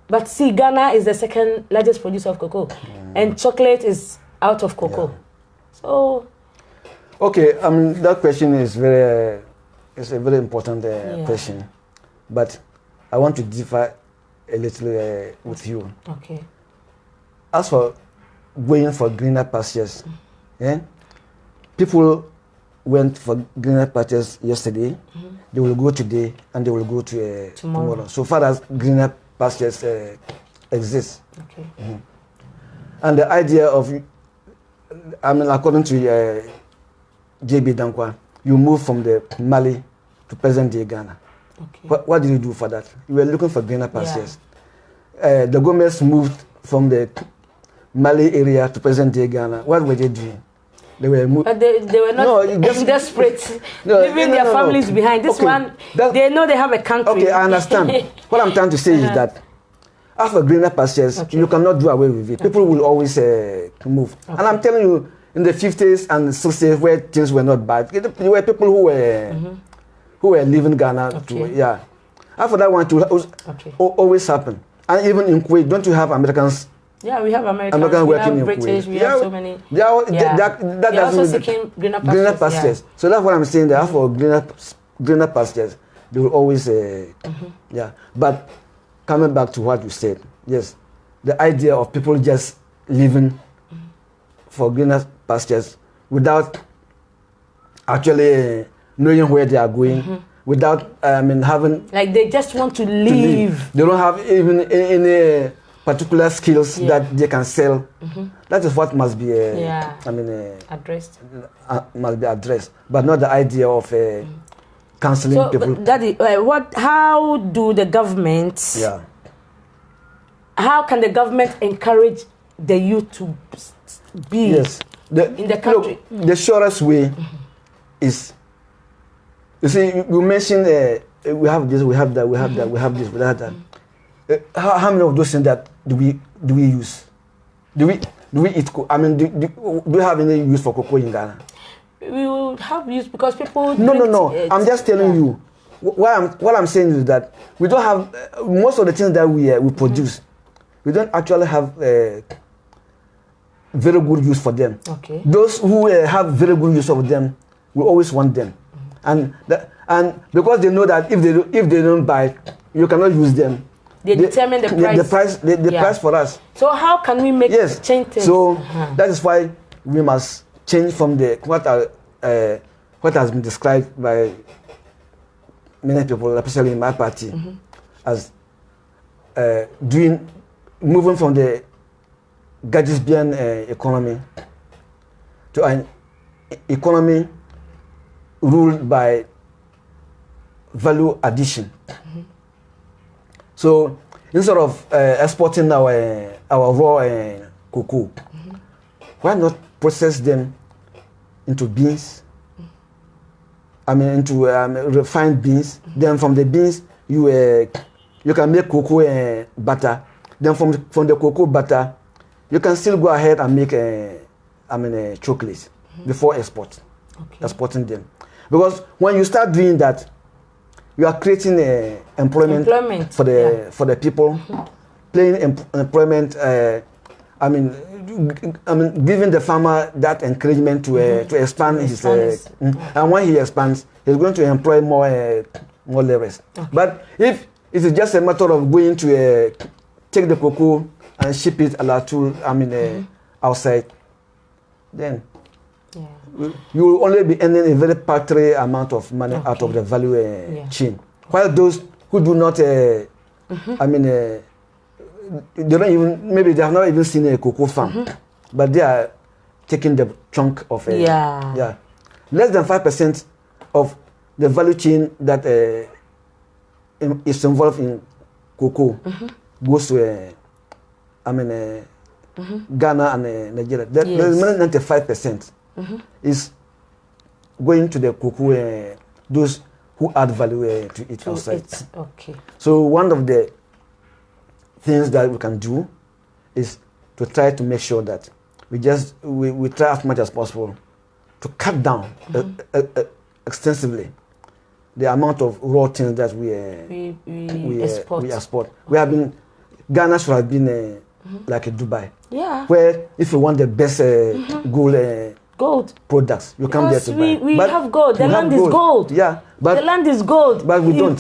But see, Ghana is the second largest producer of cocoa, and chocolate is out of cocoa. So,
okay, that question is a very important question, but I want to differ a little with you.
Okay.
As for going for greener pastures, people went for greener pastures yesterday. They will go today, and they will go to tomorrow. So far as greener pastures exist.
Okay.
And the idea of, according to JB Dankwa, you move from the Mali to present-day Ghana.
Okay.
What did you do for that? You were looking for greener pastures. The Gomez moved from the Mali area to present-day Ghana. What were they doing? They were
but they were not desperate, leaving their families behind. This one, they know they have a country.
Okay, I understand. What I'm trying to say is that after greener pastures, you cannot do away with it. People will always move. And I'm telling you, in the 50s and 60s, where things were not bad, there were people who were leaving Ghana. After that one, always happen. And even in Kuwait, don't you have Americans?
Yeah, we have Americans, we have British, we have so many.
They're also seeking greener pastures. So that's what I'm saying. That for greener pastures, they will always But coming back to what you said, yes, the idea of people just living for greener pastures without actually knowing where they are going, without having,
like, they just want to live.
They don't have even any particular skills that they can sell. That is what must be
addressed.
Must be addressed, but not the idea of counseling people.
Daddy, how do the government? How can the government encourage the youth to be in the country?
Look, the surest way is, you see, you mentioned we have this, we have that, we have that, we have this, we have that. How many of those things that do we use? Do we eat? Do you have any use for cocoa in Ghana?
We will have use because people.
No. I'm just telling you. What I'm saying is that we don't have most of the things that we produce. We don't actually have very good use for them.
Okay.
Those who have very good use of them, we always want them, and because they know that if they don't buy, you cannot use them.
They determine the price.
The price for us.
So how can we make change things?
So that is why we must change from what has been described by many people, especially in my party, as moving from the Gadisbian economy to an economy ruled by value addition. So instead of exporting our raw cocoa, why not process them into beans? Into refined beans. Then from the beans, you can make cocoa butter. Then from the cocoa butter, you can still go ahead and make chocolates before exporting them. Because when you start doing that, you are creating employment for the people, playing employment. Giving the farmer that encouragement to expand his. And when he expands, he's going to employ more laborers. But if it is just a matter of going to take the cocoa and ship it outside, then you will only be earning a very paltry amount of money out of the value chain. While those who do not, they don't even, maybe they have not even seen a cocoa farm, but they are taking the chunk of less than 5% of the value chain that is involved in cocoa goes to Ghana and Nigeria. The 95% is going to the cocoa, those who add value to it outside. So one of the things that we can do is to try to make sure that we try as much as possible to cut down extensively the amount of raw things that we export. We have been Ghana should have been like a Dubai.
Yeah.
Where if you want the best gold products, you come there to buy.
We have gold. The land is gold.
Yeah, but
the land is gold.
But we don't.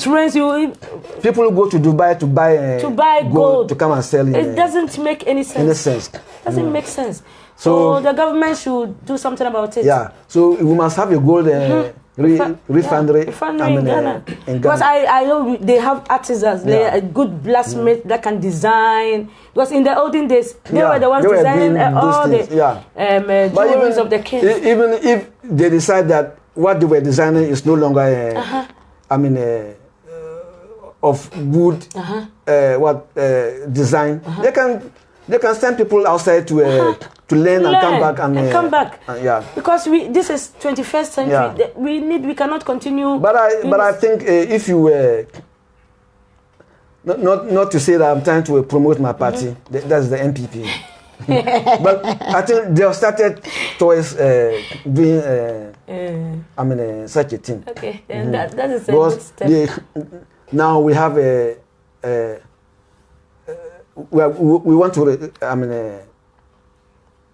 People go to Dubai to buy gold to come and sell.
It doesn't make any sense. Doesn't make sense. So the government should do something about it.
Yeah. So we must have a gold refinery
in Ghana. Because I know they have artisans, they are good blacksmiths that can design. Because in the olden days, they were the ones designing all the jewelries of the king.
Even if they decide that what they were designing is no longer, of good, design, they can send people outside to learn and come back because this is 21st century. We cannot continue. But I think if you not to say that I'm trying to promote my party, that's the NPP. But I think they have started towards doing such a thing.
Okay, and that is a good step.
Now we have we want to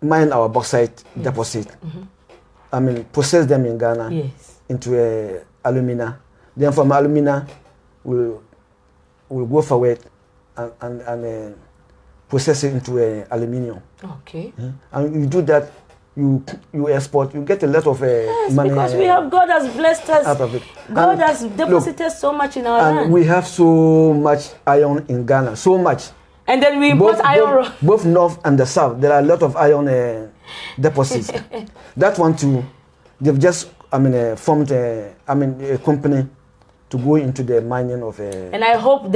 mine our bauxite deposit. Process them in Ghana into alumina. Then from alumina, we'll go forward and process it into aluminium.
Okay.
And you do that, you export, you get a lot of money.
Because we have God has blessed us.
Out of it.
God has deposited so much in our land.
And we have so much iron in Ghana, so much.
And then we import iron.
Both north and the south, there are a lot of iron deposits. That one too, they've just formed a company to go into the mining of.
And I hope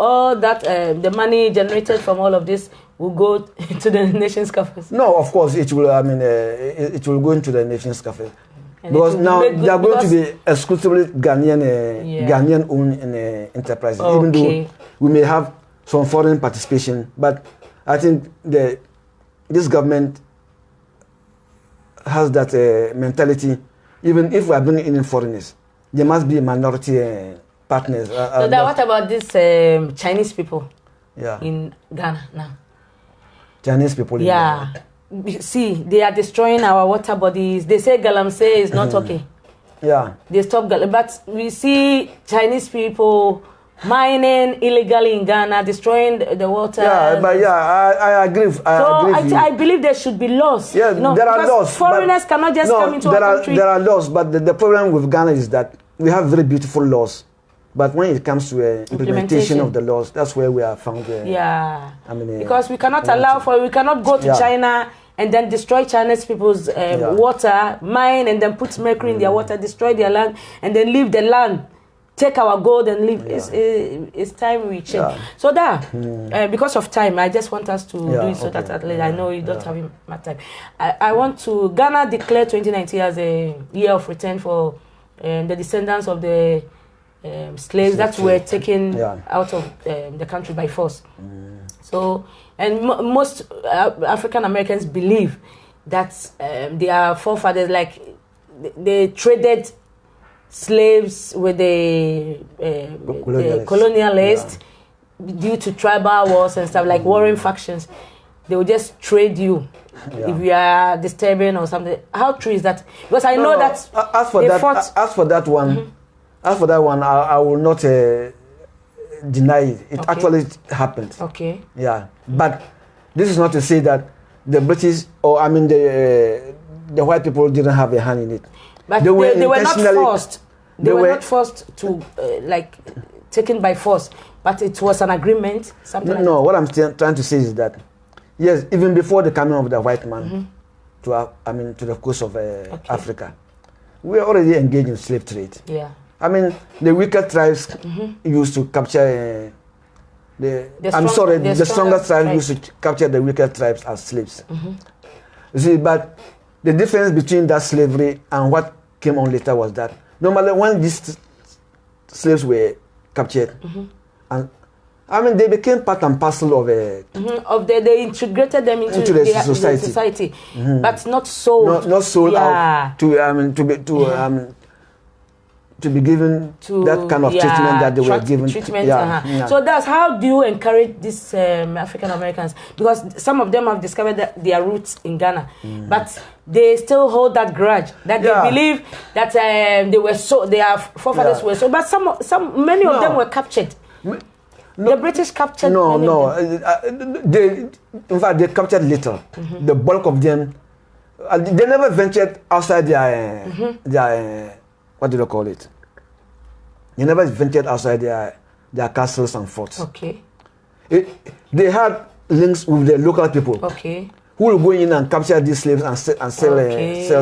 all that the money generated from all of this will go to the nation's coffers.
No, of course it will. It will go into the nation's coffers. Because now they are going to be exclusively Ghanaian owned enterprises. Okay. Even though we may have some foreign participation, but I think this government has that mentality. Even if we are bringing in foreigners, there must be minority partners.
So what about these Chinese people in Ghana now?
Chinese people in Ghana.
See, they are destroying our water bodies. They say Galamsey is not okay.
Yeah.
They stop but we see Chinese people mining illegally in Ghana, destroying the water.
Yeah, but I agree.
I believe there should be laws.
Yeah, there are laws.
Foreigners cannot just come into our country.
There are laws, but the problem with Ghana is that we have very beautiful laws. But when it comes to implementation of the laws, that's where we are found.
Because we cannot we cannot go to China and then destroy Chinese people's water, mine, and then put mercury in their water, destroy their land, and then leave the land. Take our gold and leave. It's time we change. So because of time, I just want us to do it so that at least I know you don't have much time. I want to Ghana declare 2019 as a year of return for the descendants of the slaves that were taken out of the country by force. So, and most African Americans believe that their forefathers, like they traded slaves with the colonialists due to tribal wars and stuff, like warring factions. They will just trade you if you are disturbing or something. How true is that? Because I know that
as for that one, I will not deny it. It actually happened.
Okay.
Yeah, but this is not to say that the British or the white people didn't have a hand in it.
But they were not forced. They were not forced to taken by force. But it was an agreement.
No, what I'm trying to say is that yes, even before the coming of the white man to the coast of Africa, we were already engaged in slave trade.
Yeah.
The weaker tribes used to capture the stronger tribes used to capture the weaker tribes as slaves. You see, but the difference between that slavery and what came on later was that normally when these slaves were captured, and they became part and parcel of
they integrated them into the society. But not sold.
Not sold out to be given that kind of treatment that they were given.
So that's how do you encourage these African Americans? Because some of them have discovered that their roots in Ghana, but they still hold that grudge that they believe that their forefathers were so. But many of them were captured. The British captured. In fact, they captured little. The bulk of them, they never ventured outside their what do they call it? They never ventured outside their castles and forts. Okay.
They had links with the local people.
Okay.
Who will go in and capture these slaves and sell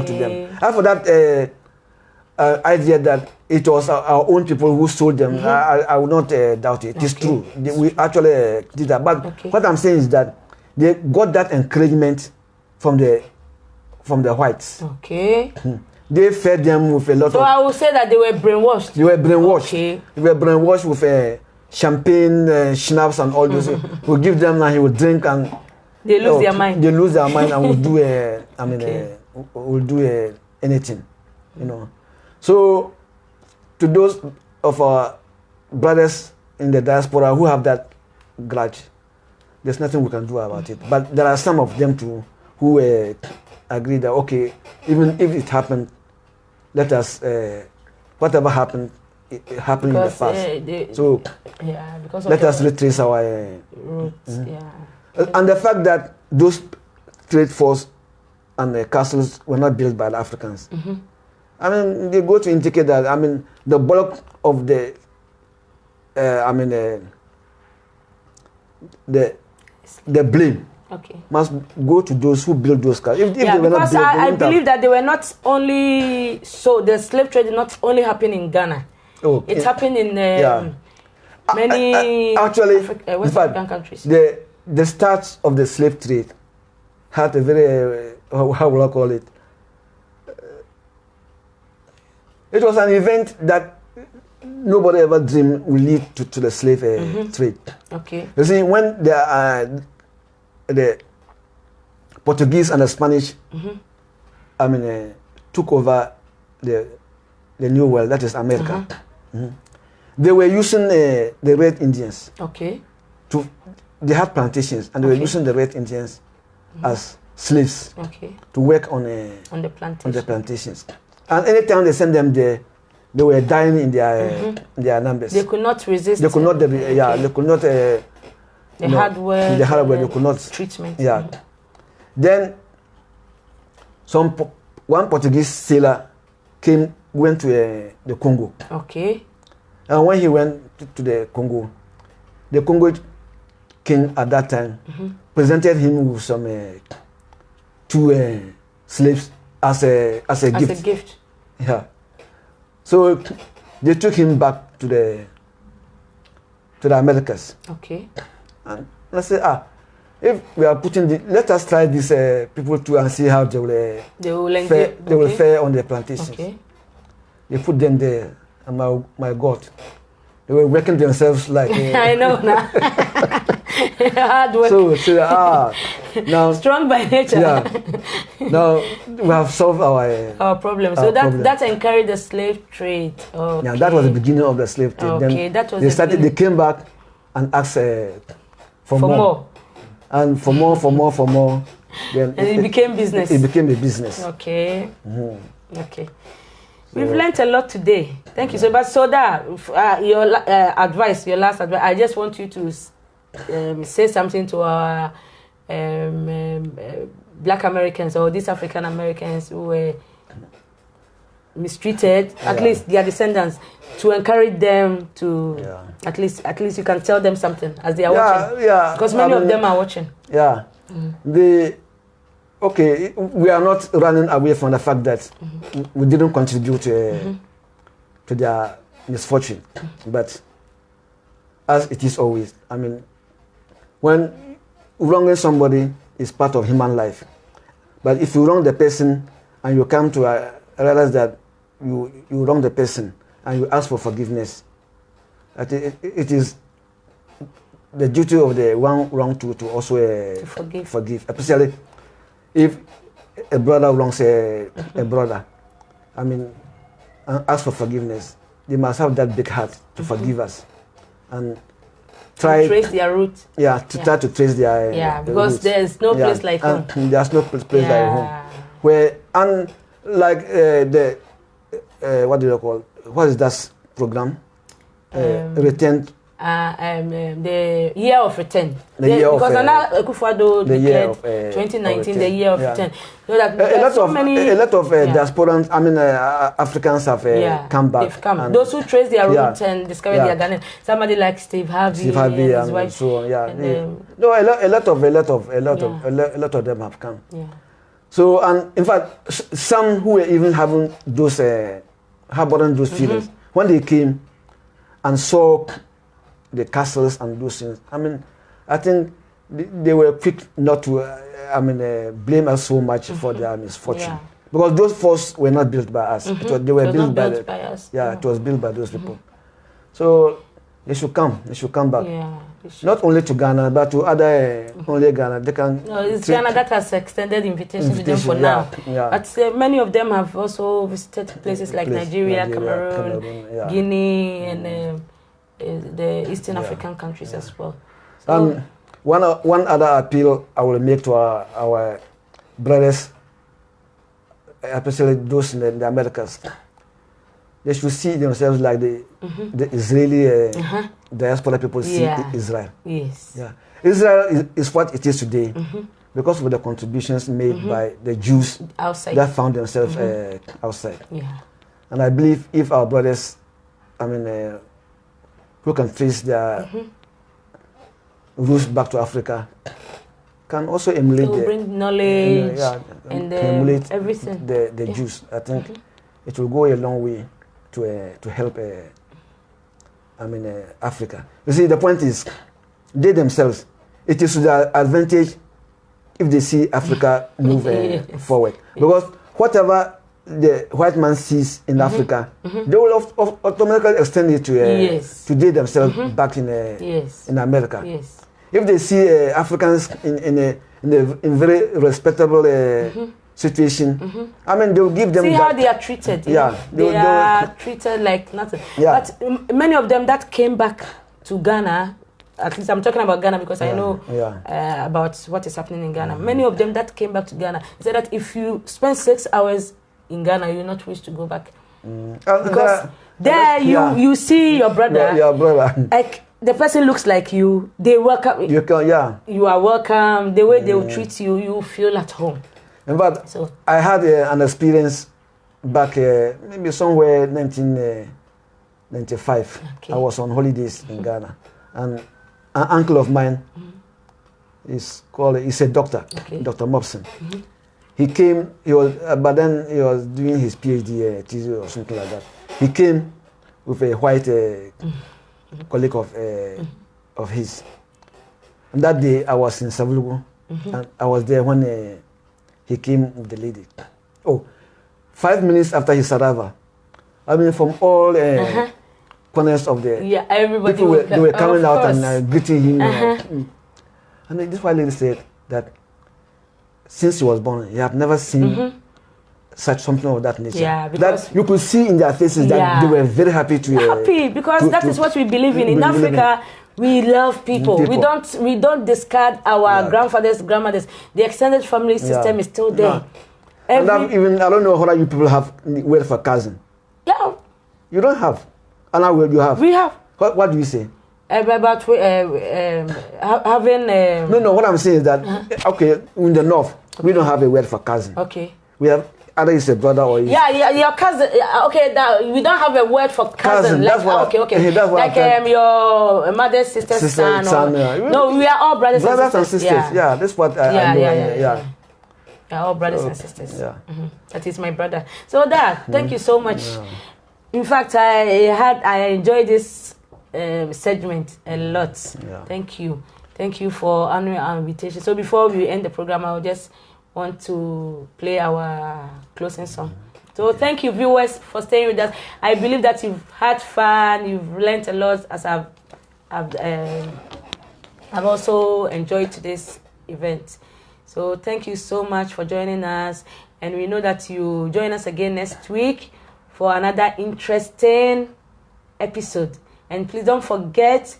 to them. And for that idea that it was our own people who sold them, I will not doubt it. It is true. We actually did that. But what I'm saying is that they got that encouragement from the whites.
Okay.
They fed them with a lot of...
So I will say that they were brainwashed.
They were brainwashed.
Okay.
They were brainwashed with champagne, schnapps and all those. We'll give them and he will drink and...
They lose their mind.
They lose their mind and will do will do anything, you know. So, to those of our brothers in the diaspora who have that grudge, there's nothing we can do about it. But there are some of them too who agree that, okay, even if it happened, let us, whatever happened, it happened because in the past. Because let us retrace our
roots.
And the fact that those trade forts and the castles were not built by the Africans. I mean, they go to indicate that, I mean, the bulk of the blame must go to those who built those castles.
Because I believe that they were not only, the slave trade did not only happen in Ghana. It happened in many West African countries.
The start of the slave trade had a very, how will I call it? It was an event that nobody ever dreamed would lead to the slave trade.
Okay.
You see, when the Portuguese and the Spanish, took over the New World, that is America, they were using the Red Indians.
Okay.
They had plantations, and they were using the Red Indians as slaves to work on the plantations. And anytime they sent them there, they were dying in their numbers.
They could not resist.
They could not. They could not.
The hardware.
The hardware. They could not.
Treatment.
Yeah. Then one Portuguese sailor went to the Congo.
Okay.
And when he went to the Congo king at that time presented him with some 2 slaves as a gift.
As a gift.
Yeah. So they took him back to the Americas.
Okay.
And let's say, if we are let us try these people too and see how they will fare on the plantations.
Okay.
They put them there, and my God, they were working themselves like.
I know now. Hard work.
So now
strong by nature.
Yeah. Now we have solved our
problem. So that encouraged the slave trade. Okay.
Yeah, that was the beginning of the slave trade.
Okay,
then
that was
they came back and asked for more. And for more. Then
and it became business.
It became a business.
Okay. Okay. We've learned a lot today. Thank you so much. So that your last advice, I just want you to say something to our Black Americans or these African Americans who were mistreated, at least their descendants, to encourage them to at least you can tell them something as they are watching. Yeah. Because many of them are watching.
Yeah. We are not running away from the fact that we didn't contribute to their misfortune. But as it is always, I mean, when wronging somebody is part of human life. But if you wrong the person and you come to realize that you wrong the person and you ask for forgiveness, it is the duty of the one wronged to also forgive. Especially if a brother wrongs a brother, I mean, ask for forgiveness. they must have that big heart to forgive us and try
to trace their roots.
Yeah, try to trace their
because
roots.
there's no place like home.
There's no place like home. Where and like the what do you call? What is that program? Return.
The year of return.
Because
Akufo-Addo declared 2019 the year of return. So that
a lot of diasporans, I mean Africans have come back.
They've come. Those who trace their roots and discover their Ghanaian. Somebody like Steve Harvey and his wife.
So on. No, a lot of them have come.
Yeah.
So and in fact, some who were even having those harboring those feelings when they came and saw the castles and those things. I mean, I think they were quick not to, blame us so much for their misfortune. Because those forts were not built by us. They were built by
us.
Yeah, it was built by those people. So they should come. They should come back.
Yeah,
not only to Ghana, but to other only Ghana. They can.
No, it's Ghana that has extended invitation to them for now.
Yeah.
But many of them have also visited places like Nigeria, Cameroon, Guinea, and the Eastern African countries as well. So
one other appeal I will make to our brothers, especially those in the Americas, they should see themselves like the Israeli diaspora people see Israel.
Yes.
Yeah. Israel is what it is today because of the contributions made by the Jews
outside
that found themselves outside.
Yeah.
And I believe if our brothers, who can trace their roots back to Africa, can also emulate
bring knowledge and
emulate
everything.
The Jews. I think it will go a long way to help Africa. You see, the point is, they themselves, it is to their advantage if they see Africa move forward. Because whatever the white man sees in Africa, they will automatically extend it to they themselves back in America.
Yes.
If they see Africans in a very respectable situation, I mean, they will give them.
See how they are treated. They are treated like nothing. Yeah. But many of them that came back to Ghana, at least I'm talking about Ghana because I know about what is happening in Ghana. Many of them that came back to Ghana said that if you spend 6 hours in Ghana, you will not wish to go back. Because there you see your brother.
Your brother.
Like the person looks like you. They welcome you. You are welcome. The way they will treat you, you feel at home.
In fact, I had an experience back maybe somewhere 1995. I was on holidays in Ghana, and an uncle of mine he's a doctor, Dr. Mobson. He came. But then he was doing his PhD thesis or something like that. He came with a white colleague of his. And that day I was in Savulugu, and I was there when he came with the lady. 5 minutes after his arrival, from all corners of the
everybody
people they were coming out and greeting him. And this white lady said that since he was born, he had never seen such something of that nature.
Yeah, because
that you could see in their faces that they were very happy
because that is what we believe in. In Africa, we love people. We don't discard our grandfathers, grandmothers. The extended family system is still there.
And I don't know whether you people have word for cousin.
Yeah.
You don't have. And now you have.
We have.
What do you say?
About having.
No. What I'm saying is that in the north we don't have a word for cousin.
Okay.
We have either it's a brother or
your cousin. We don't have a word for cousin.
That's what.
Okay. That's what your mother's sister's son. No, we are all brothers and sisters.
Yeah, that's what I know. Yeah.
We are all brothers and sisters. Yeah. That is my brother. So thank you so much. Yeah. In fact, I enjoyed this segment a lot. Yeah. Thank you for honoring our invitation. So before we end the program, I would just want to play our closing song. So thank you, viewers, for staying with us. I believe that you've had fun, you've learned a lot, as I've also enjoyed today's event. So thank you so much for joining us, and we know that you join us again next week for another interesting episode. And please don't forget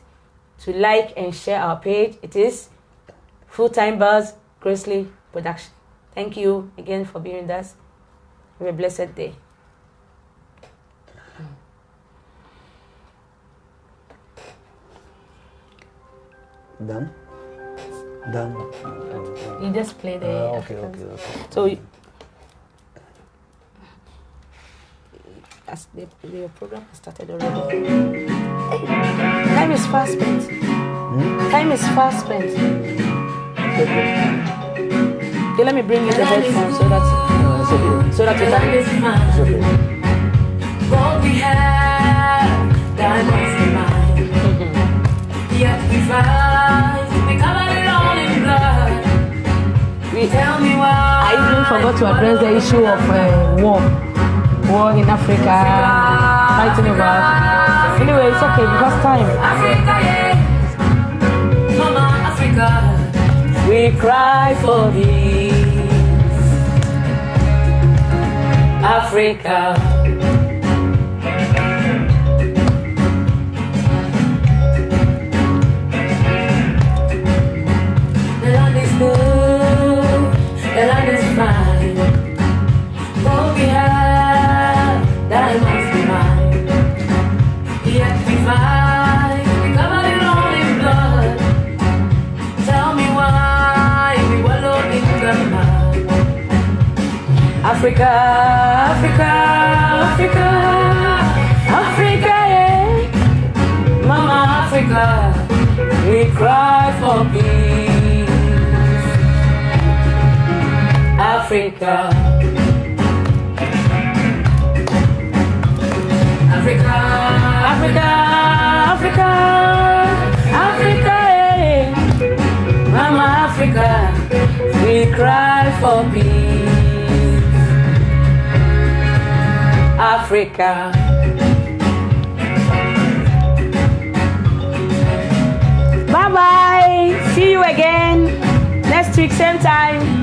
to like and share our page. It is Full-Time Buzz Gracely Production. Thank you again for being with us. Have a blessed day.
Done?
You just play the
okay.
So as the program has started already. Time is fast spent. Time is fast spent. Okay, let me bring you the headphones so that you can.
It's okay. What we have, that must be mine. Yet we fight, we covered it all in blood. Tell me why.
I even forgot to address the issue of war in Africa, fighting about. Anyway, it's okay because time.
Africa, yes. Mama Africa,
We cry for peace, Africa.
the land is good, the land is fine. What we have, that must be mine. Yet we fight, we covered it all in blood. Tell me why we wallow in the mud.
Africa, Africa, Africa, Africa, yeah.
Mama Africa,
We cry for peace, Africa.
Africa,
Africa, Africa, Africa, yeah. Mama Africa, we cry for peace, Africa. Bye bye. See you again next week, same time.